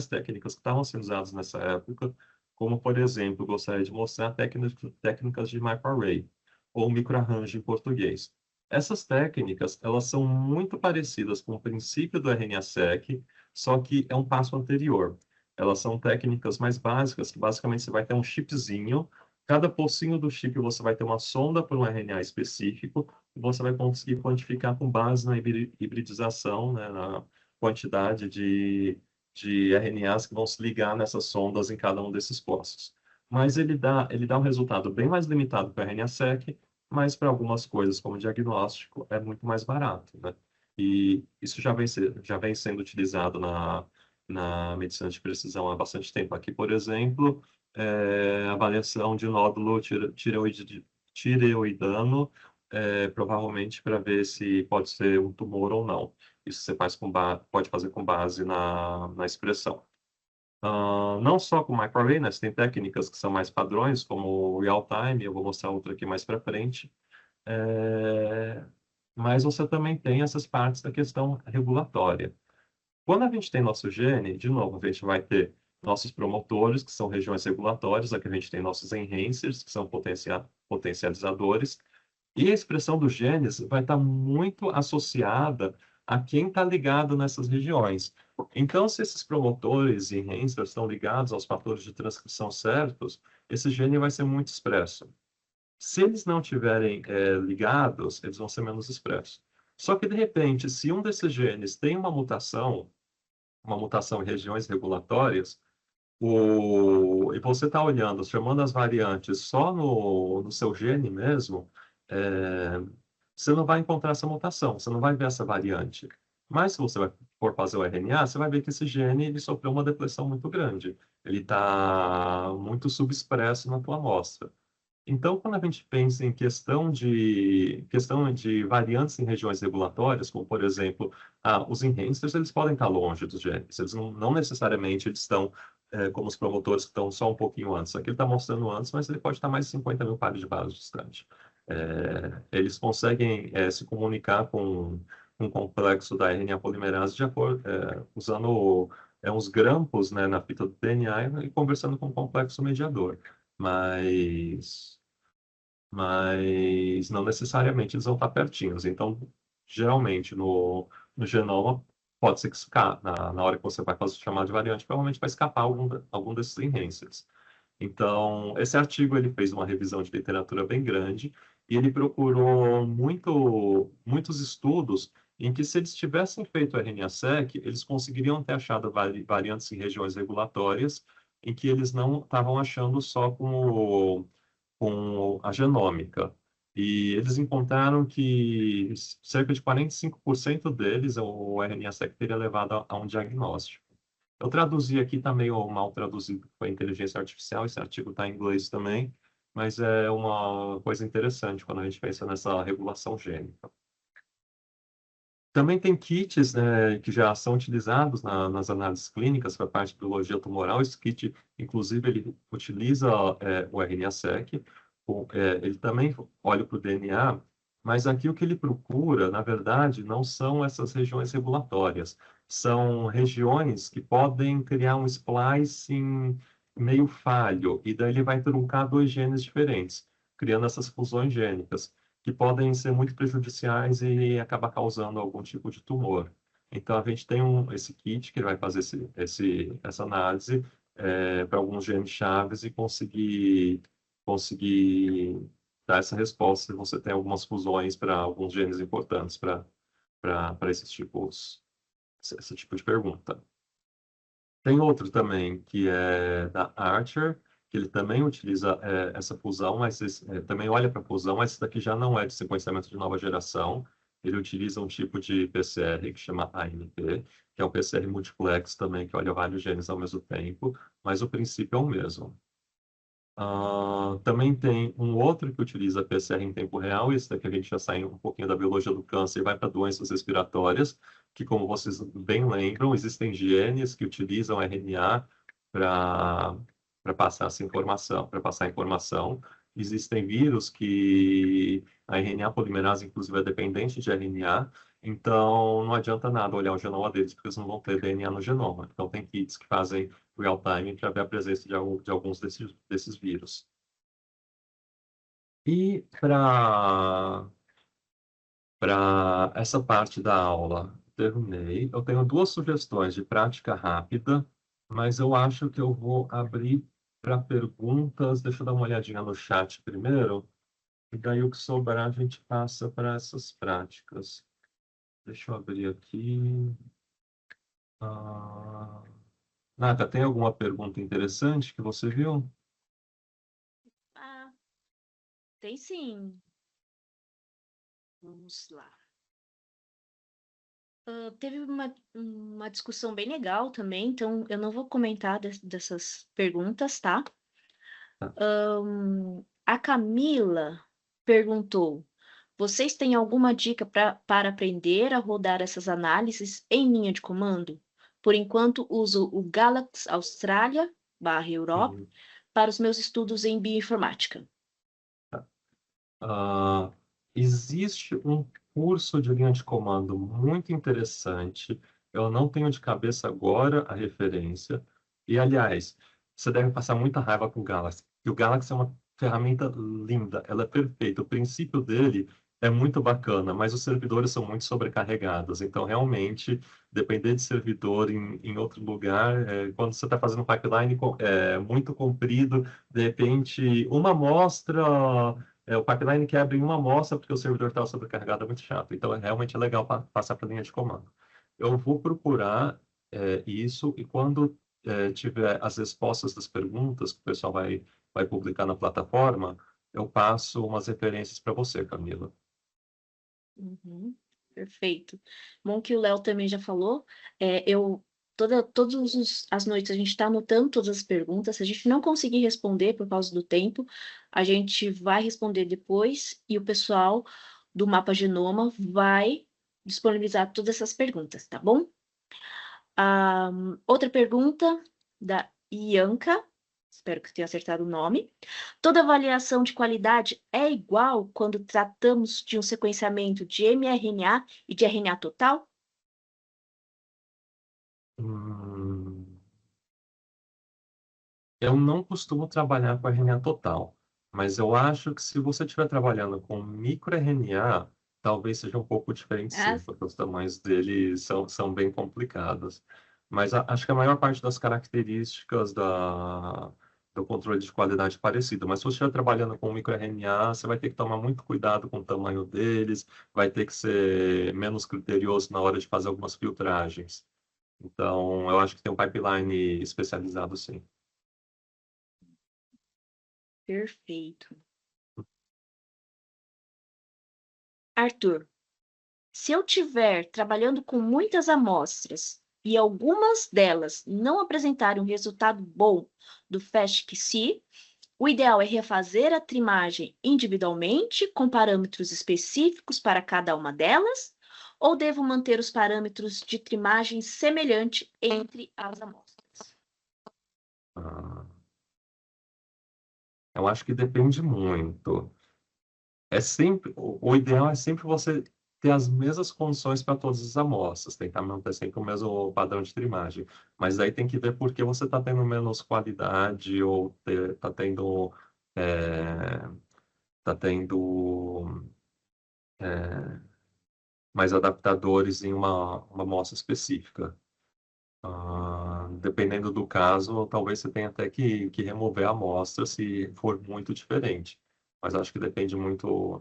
técnicas que estavam sendo usadas nessa época, como, por exemplo, eu gostaria de mostrar técnicas de microarray, ou microarranjo em português. Essas técnicas, elas são muito parecidas com o princípio do RNA-seq, só que é um passo anterior. Elas são técnicas mais básicas, que basicamente você vai ter um chipzinho, cada pocinho do chip você vai ter uma sonda para um RNA específico, e você vai conseguir quantificar com base na hibridização, né, na quantidade de RNAs que vão se ligar nessas sondas em cada um desses poços. Mas ele dá um resultado bem mais limitado para o RNA-seq, mas para algumas coisas, como diagnóstico, é muito mais barato, né? E isso já vem sendo utilizado na medicina de precisão há bastante tempo. Aqui, por exemplo, avaliação de nódulo tireoidano, provavelmente para ver se pode ser um tumor ou não. Isso você pode fazer com base na expressão. Não só com microarray, né? Você tem técnicas que são mais padrões, como o real time, eu vou mostrar outra aqui mais para frente. É, mas você também tem essas partes da questão regulatória. Quando a gente tem nosso gene, de novo, a gente vai ter nossos promotores, que são regiões regulatórias, aqui a gente tem nossos enhancers, que são potencializadores, e a expressão dos genes vai estar muito associada a quem está ligado nessas regiões. Então, se esses promotores e enhancers estão ligados aos fatores de transcrição certos, esse gene vai ser muito expresso. Se eles não tiverem ligados, eles vão ser menos expressos. Só que, de repente, se um desses genes tem uma mutação em regiões regulatórias, e você está olhando, chamando as variantes só no seu gene mesmo, é, você não vai encontrar essa mutação, você não vai ver essa variante. Mas se você for fazer o RNA, você vai ver que esse gene ele sofreu uma depressão muito grande. Ele está muito subexpresso na tua amostra. Então, quando a gente pensa em questão de variantes em regiões regulatórias, como, por exemplo, os enhancers, eles podem estar longe dos genes. Eles não necessariamente eles estão como os promotores que estão só um pouquinho antes. Aqui ele está mostrando antes, mas ele pode estar mais de 50 mil pares de bases distante. Eles conseguem se comunicar com o complexo da RNA polimerase usando uns grampos, né, na fita do DNA e conversando com o complexo mediador. Mas, mas não necessariamente eles vão estar pertinhos. Então, geralmente no genoma, pode ser que na hora que você vai fazer o chamado de variante, provavelmente vai escapar algum desses enhancers. Então, esse artigo ele fez uma revisão de literatura bem grande e ele procurou muitos estudos em que, se eles tivessem feito o RNA-seq, eles conseguiriam ter achado variantes em regiões regulatórias em que eles não estavam achando só com a genômica. E eles encontraram que cerca de 45% deles, o RNA-seq teria levado a um diagnóstico. Eu traduzi aqui, está meio mal traduzido com a inteligência artificial, esse artigo está em inglês também, mas é uma coisa interessante quando a gente pensa nessa regulação gênica. Também tem kits, né, que já são utilizados nas análises clínicas para a parte de biologia tumoral. Esse kit, inclusive, ele utiliza o RNA-seq. Ele também olha para o DNA, mas aqui o que ele procura, na verdade, não são essas regiões regulatórias. São regiões que podem criar um splicing meio falho, e daí ele vai truncar dois genes diferentes, criando essas fusões gênicas que podem ser muito prejudiciais e acabar causando algum tipo de tumor. Então, a gente tem esse kit que vai fazer essa análise para alguns genes chaves e conseguir dar essa resposta se você tem algumas fusões para alguns genes importantes para esse tipo de pergunta. Tem outro também, que é da Archer, que ele também utiliza essa fusão, mas também olha para a fusão, mas esse daqui já não é de sequenciamento de nova geração. Ele utiliza um tipo de PCR que chama ANP, que é um PCR multiplex também, que olha vários genes ao mesmo tempo, mas o princípio é o mesmo. Também tem um outro que utiliza PCR em tempo real, esse daqui a gente já sai um pouquinho da biologia do câncer e vai para doenças respiratórias, que, como vocês bem lembram, existem genes que utilizam RNA para passar essa informação, para passar informação. Existem vírus que a RNA polimerase, inclusive, é dependente de RNA, então não adianta nada olhar o genoma deles, porque eles não vão ter DNA no genoma. Então, tem kits que fazem real-time para ver a presença de alguns desses vírus. E para essa parte da aula, terminei. Eu tenho duas sugestões de prática rápida, mas eu acho que eu vou abrir para perguntas. Deixa eu dar uma olhadinha no chat primeiro, e daí o que sobrar a gente passa para essas práticas. Deixa eu abrir aqui. Ah, Nata, tem alguma pergunta interessante que você viu? Ah, tem sim. Vamos lá. Teve uma discussão bem legal também, então eu não vou comentar dessas perguntas, tá? Tá. A Camila perguntou: vocês têm alguma dica para aprender a rodar essas análises em linha de comando? Por enquanto, uso o Galaxy Austrália/Europa Uhum. para os meus estudos em bioinformática. Ah, existe um curso de linha de comando muito interessante. Eu não tenho de cabeça agora a referência. E, aliás, você deve passar muita raiva com o Galaxy. E o Galaxy é uma ferramenta linda, ela é perfeita. O princípio dele é muito bacana, mas os servidores são muito sobrecarregados. Então, realmente, depender de servidor em outro lugar, quando você está fazendo um pipeline muito comprido, de repente, uma amostra. O pipeline quebra em uma amostra porque o servidor está sobrecarregado, é muito chato. Então, realmente é legal passar para a linha de comando. Eu vou procurar isso e quando tiver as respostas das perguntas que o pessoal vai publicar na plataforma, eu passo umas referências para você, Camila. Uhum, perfeito. Bom que o Léo também já falou. Todas as noites a gente está anotando todas as perguntas. Se a gente não conseguir responder por causa do tempo, a gente vai responder depois e o pessoal do Mapa Genoma vai disponibilizar todas essas perguntas, tá bom? Outra pergunta da Ianca, espero que tenha acertado o nome. Toda avaliação de qualidade é igual quando tratamos de um sequenciamento de mRNA e de RNA total? Hum, eu não costumo trabalhar com RNA total, mas eu acho que se você estiver trabalhando com microRNA, talvez seja um pouco diferente Ah, sim, porque os tamanhos dele são bem complicados. Mas acho que a maior parte das características do controle de qualidade é parecida. Mas se você estiver trabalhando com microRNA, você vai ter que tomar muito cuidado com o tamanho deles, vai ter que ser menos criterioso na hora de fazer algumas filtragens. Então, eu acho que tem um pipeline especializado sim. perfeito. Arthur, se eu tiver trabalhando com muitas amostras e algumas delas não apresentarem um resultado bom do FAST-QC, o ideal é refazer a trimagem individualmente, com parâmetros específicos para cada uma delas, ou devo manter os parâmetros de trimagem semelhante entre as amostras? Ah, eu acho que depende muito. O ideal é sempre você ter as mesmas condições para todas as amostras, tentar manter sempre o mesmo padrão de trimagem. Mas aí tem que ver por que você está tendo menos qualidade ou está tendo, é, tá tendo mais adaptadores em uma amostra específica. Dependendo do caso, talvez você tenha até que remover a amostra se for muito diferente. Mas acho que depende muito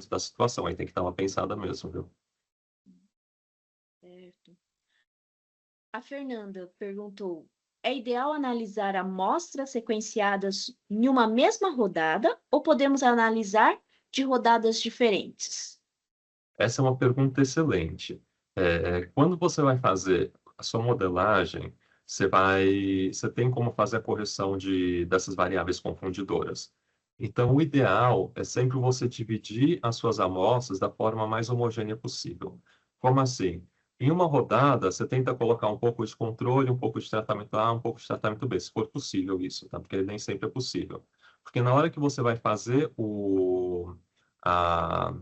da situação. Aí tem que dar uma pensada mesmo, viu? Certo. A Fernanda perguntou: é ideal analisar amostras sequenciadas em uma mesma rodada ou podemos analisar de rodadas diferentes? Essa é uma pergunta excelente. Quando você vai fazer a sua modelagem, você tem como fazer a correção dessas variáveis confundidoras. Então, o ideal é sempre você dividir as suas amostras da forma mais homogênea possível. Como assim? Em uma rodada, você tenta colocar um pouco de controle, um pouco de tratamento A, um pouco de tratamento B, se for possível isso, tá? Porque nem sempre é possível. Porque na hora que você vai fazer a,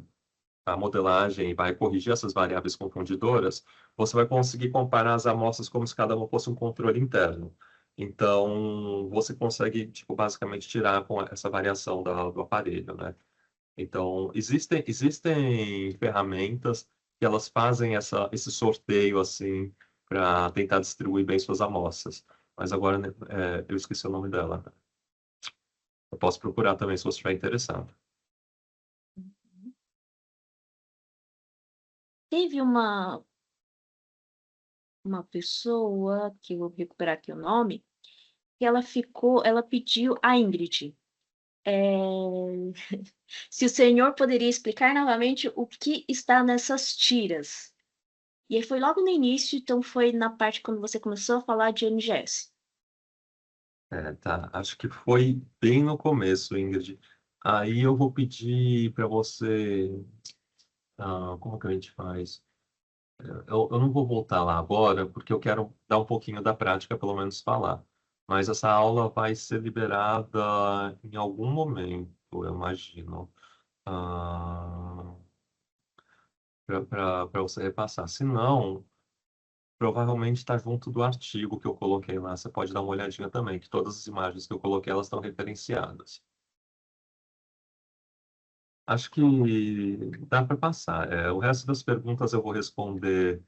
a modelagem e vai corrigir essas variáveis confundidoras, você vai conseguir comparar as amostras como se cada uma fosse um controle interno. Então, você consegue, tipo, basicamente tirar com essa variação do aparelho, né? Então, existem ferramentas que elas fazem esse sorteio, assim, para tentar distribuir bem suas amostras. Mas agora, né, eu esqueci o nome dela. Eu posso procurar também se você estiver interessado. Teve uma pessoa, que eu vou recuperar aqui o nome, que ela pediu a Ingrid. é, Se o senhor poderia explicar novamente o que está nessas tiras. E aí foi logo no início, então foi na parte quando você começou a falar de NGS. Tá. Acho que foi bem no começo, Ingrid. Aí eu vou pedir para você. Como que a gente faz? Eu não vou voltar lá agora, porque eu quero dar um pouquinho da prática, pelo menos falar. Mas essa aula vai ser liberada em algum momento, eu imagino, para você repassar. Se não, provavelmente está junto do artigo que eu coloquei lá. Você pode dar uma olhadinha também, que todas as imagens que eu coloquei, elas estão referenciadas. Acho que dá para passar. O resto das perguntas eu vou responder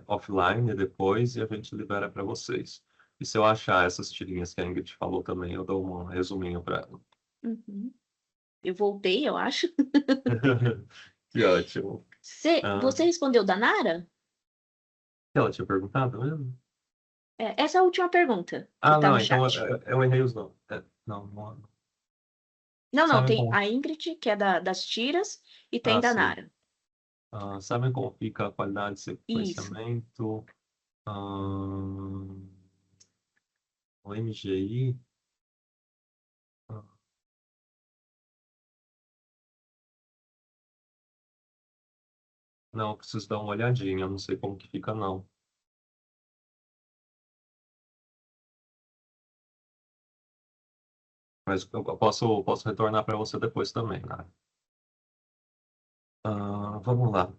offline depois e a gente libera para vocês. E se eu achar essas tirinhas que a Ingrid falou também, eu dou um resuminho para ela. Uhum. Eu voltei, eu acho. Que ótimo. Ah, Você respondeu da Nara? que ela tinha perguntado mesmo? Essa é a última pergunta que está Não, no então chat. eu errei os nomes. Não, não. Não, não, Sabem tem como? a Ingrid, que é das tiras, e tem da Sim. Nara. Sabem como fica a qualidade de Isso. sequenciamento? O MGI? Não, eu preciso dar uma olhadinha, eu não sei como que fica, não. Mas eu posso retornar para você depois também, né? Vamos lá.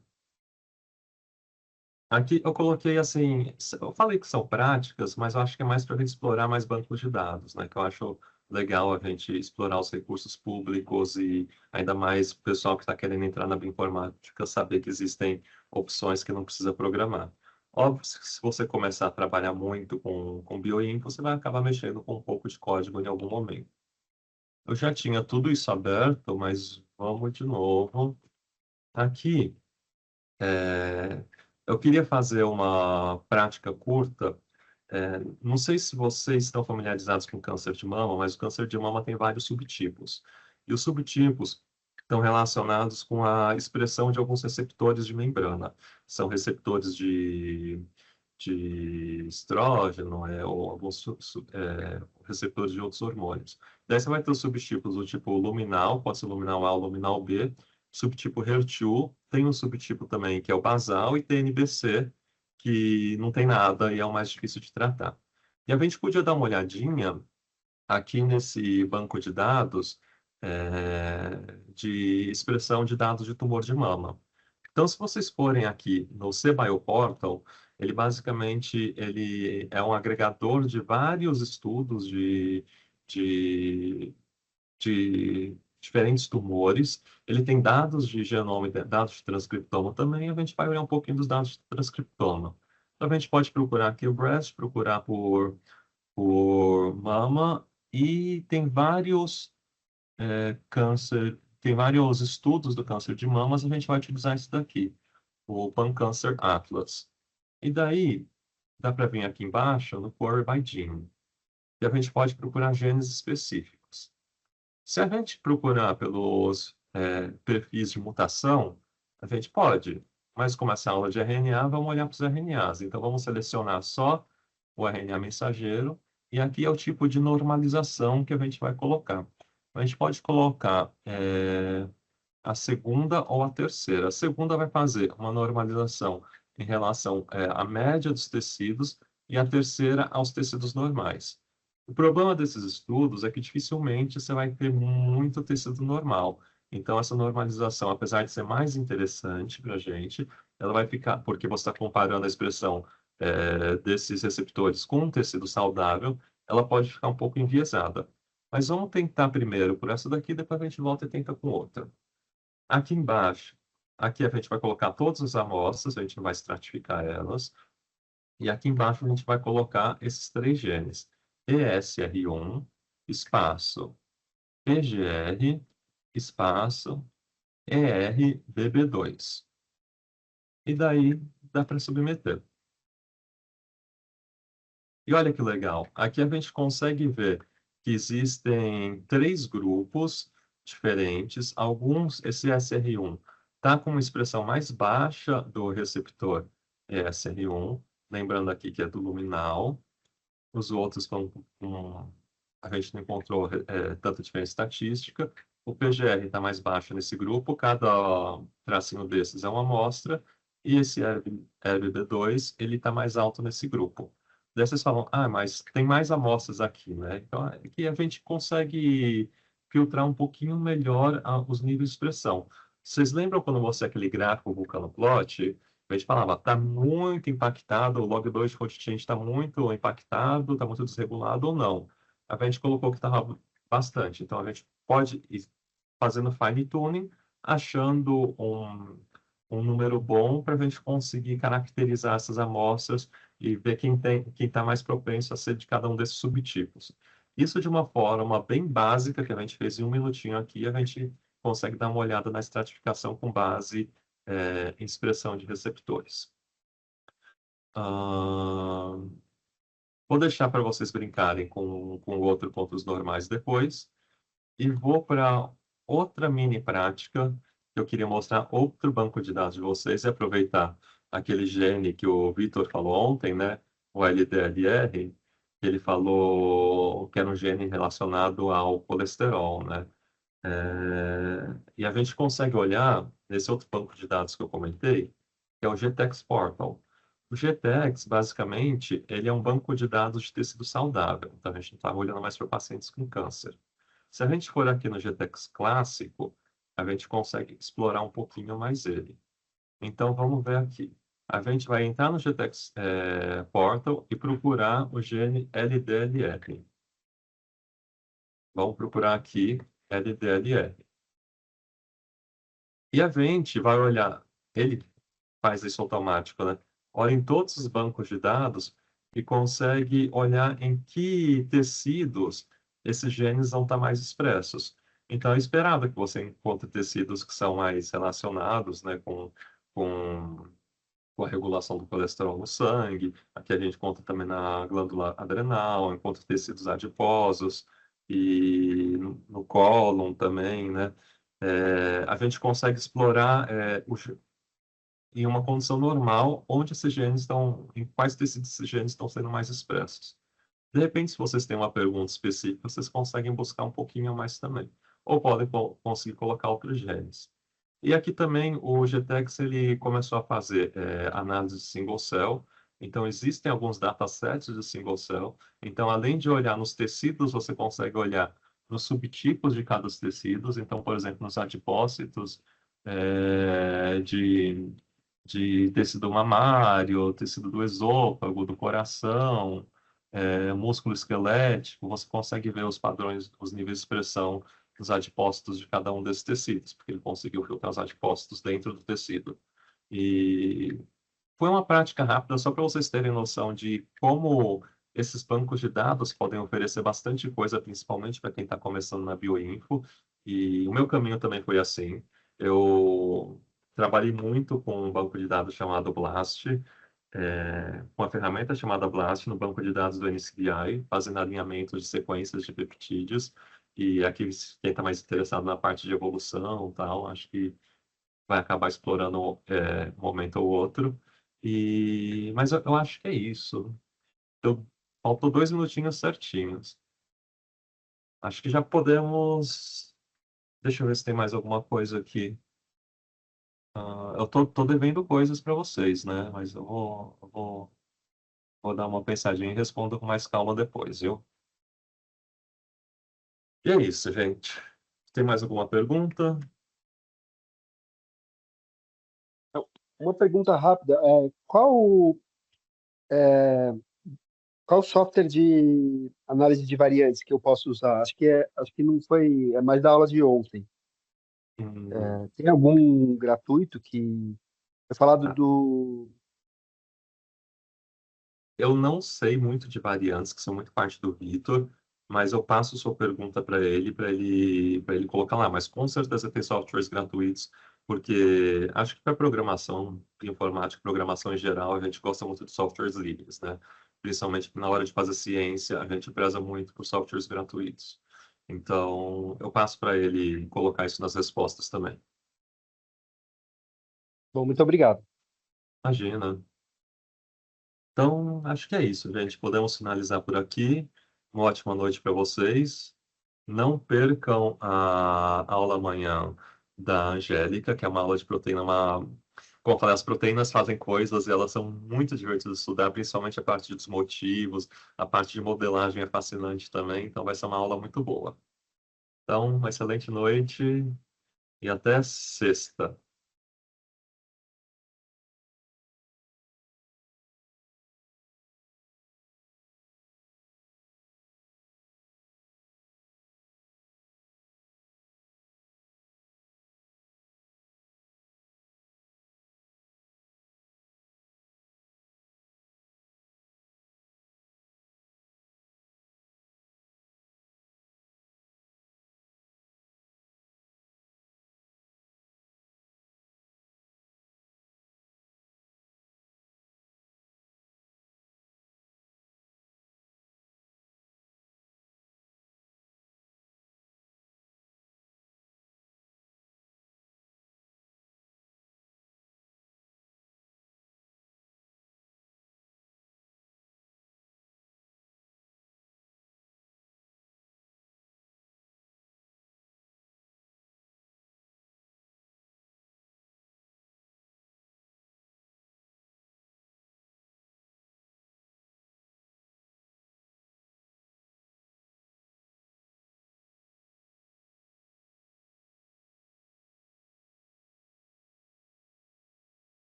Aqui eu coloquei assim, eu falei que são práticas, mas eu acho que é mais para explorar mais bancos de dados, né? Que eu acho legal a gente explorar os recursos públicos e ainda mais o pessoal que está querendo entrar na bioinformática saber que existem opções que não precisa programar. Óbvio, se você começar a trabalhar muito com bioinfo, você vai acabar mexendo com um pouco de código em algum momento. Eu já tinha tudo isso aberto, mas vamos de novo. Aqui, é, eu queria fazer uma prática curta. Não sei se vocês estão familiarizados com câncer de mama, mas o câncer de mama tem vários subtipos. E os subtipos estão relacionados com a expressão de alguns receptores de membrana. São receptores de estrógeno, ou alguns receptores de outros hormônios. Daí você vai ter os subtipos do tipo luminal, pode ser luminal A ou luminal B, subtipo HER2, tem um subtipo também que é o basal, e TNBC, que não tem nada e é o mais difícil de tratar. E a gente podia dar uma olhadinha aqui nesse banco de dados de expressão de dados de tumor de mama. Então, se vocês forem aqui no CBioPortal, ele basicamente ele é um agregador de vários estudos de, de diferentes tumores. Ele tem dados de genoma e dados de transcriptoma também. A gente vai olhar um pouquinho dos dados de transcriptoma. Então, a gente pode procurar aqui o breast, procurar por mama, e tem vários tem vários estudos do câncer de mamas. A gente vai utilizar isso daqui, o Pan Cancer Atlas. E daí, dá para vir aqui embaixo no Query by Gene. E a gente pode procurar genes específicos. Se a gente procurar pelos perfis de mutação, a gente pode, mas como essa aula de RNA, vamos olhar para os RNAs. Então, vamos selecionar só o RNA mensageiro, e aqui é o tipo de normalização que a gente vai colocar. A gente pode colocar a segunda ou a terceira. A segunda vai fazer uma normalização em relação à média dos tecidos, e a terceira aos tecidos normais. O problema desses estudos é que dificilmente você vai ter muito tecido normal. Então, essa normalização, apesar de ser mais interessante para a gente, ela vai ficar, porque você está comparando a expressão desses receptores com um tecido saudável, ela pode ficar um pouco enviesada. Mas vamos tentar primeiro por essa daqui, depois a gente volta e tenta com outra. Aqui embaixo, aqui a gente vai colocar todas as amostras, a gente não vai estratificar elas. E aqui embaixo a gente vai colocar esses três genes. ESR1, espaço, PGR, espaço, ERBB2. E daí dá para submeter. E olha que legal, aqui a gente consegue ver que existem três grupos diferentes. Alguns, esse SR1 está com uma expressão mais baixa do receptor ESR1, lembrando aqui que é do luminal. Os outros a gente não encontrou tanta diferença estatística. O PGR está mais baixo nesse grupo, cada tracinho desses é uma amostra, e esse RBD2 ele está mais alto nesse grupo. Daí vocês falam, mas tem mais amostras aqui, né? Então, aqui a gente consegue filtrar um pouquinho melhor os níveis de expressão. Vocês lembram quando você aquele gráfico Vulcanoplot? A gente falava, está muito impactado, o log2 de change está muito impactado, está muito desregulado ou não. A gente colocou que estava bastante. Então, a gente pode ir fazendo fine tuning, achando um número bom para a gente conseguir caracterizar essas amostras e ver quem está mais propenso a ser de cada um desses subtipos. Isso de uma forma bem básica, que a gente fez em um minutinho aqui, a gente consegue dar uma olhada na estratificação com base em expressão de receptores. Vou deixar para vocês brincarem com o outro pontos normais depois. E vou para outra mini prática, que eu queria mostrar outro banco de dados de vocês e aproveitar aquele gene que o Vitor falou ontem, né? O LDLR, que ele falou que era um gene relacionado ao colesterol, né? E a gente consegue olhar nesse outro banco de dados que eu comentei, que é o GTEx Portal. O GTEx, basicamente, ele é um banco de dados de tecido saudável. Então, a gente não está olhando mais para pacientes com câncer. Se a gente for aqui no GTEx clássico, a gente consegue explorar um pouquinho mais ele. Então, vamos ver aqui. A gente vai entrar no GTEx Portal e procurar o gene LDLR. Vamos procurar aqui LDLR. E a gente vai olhar, ele faz isso automático, né? Olha em todos os bancos de dados e consegue olhar em que tecidos esses genes vão estar mais expressos. Então, é esperado que você encontre tecidos que são mais relacionados, né, com, com a regulação do colesterol no sangue. Aqui a gente encontra também na glândula adrenal, encontra tecidos adiposos e no cólon também, né? A gente consegue explorar em uma condição normal, onde esses genes estão, em quais tecidos esses genes estão sendo mais expressos. De repente, se vocês têm uma pergunta específica, vocês conseguem buscar um pouquinho mais também. Ou podem conseguir colocar outros genes. E aqui também o GTEx ele começou a fazer análise de single cell. Então, existem alguns datasets de single cell. Então, além de olhar nos tecidos, você consegue olhar nos subtipos de cada tecidos. Então, por exemplo, nos adipócitos de tecido mamário, tecido do esôfago, do coração, músculo esquelético, você consegue ver os padrões, os níveis de expressão dos adipócitos de cada um desses tecidos, porque ele conseguiu filtrar os adipócitos dentro do tecido. E foi uma prática rápida, só para vocês terem noção de como esses bancos de dados podem oferecer bastante coisa, principalmente para quem está começando na bioinfo. E o meu caminho também foi assim. Eu trabalhei muito com um banco de dados chamado Blast, com uma ferramenta chamada Blast no banco de dados do NCBI, fazendo alinhamento de sequências de peptídeos. E aqui, quem está mais interessado na parte de evolução, tal, acho que vai acabar explorando um momento ou outro. Mas eu acho que é isso. Faltou 2 minutinhos certinhos. Acho que já podemos. Deixa eu ver se tem mais alguma coisa aqui. Eu tô devendo coisas para vocês, né? Mas vou dar uma pensadinha e respondo com mais calma depois, viu? E é isso, gente. Tem mais alguma pergunta? Então, uma pergunta rápida, qual software de análise de variantes que eu posso usar? Acho que não foi, é mais da aula de ontem. Hum, Tem algum gratuito que foi falado tá. do... Eu não sei muito de variantes, que são muito parte do Vitor, mas eu passo sua pergunta para ele colocar lá. Mas com certeza tem softwares gratuitos, porque acho que para programação de informática, programação em geral, a gente gosta muito de softwares livres, né? Principalmente na hora de fazer ciência, a gente preza muito por softwares gratuitos. Então, eu passo para ele colocar isso nas respostas também. Bom, muito obrigado. Imagina. Então, acho que é isso, gente. Podemos finalizar por aqui. Uma ótima noite para vocês. Não percam a aula amanhã da Angélica, que é uma aula de proteína. Como eu falei, as proteínas fazem coisas e elas são muito divertidas de estudar, principalmente a parte dos motivos, a parte de modelagem é fascinante também. Então, vai ser uma aula muito boa. Então, uma excelente noite e até sexta.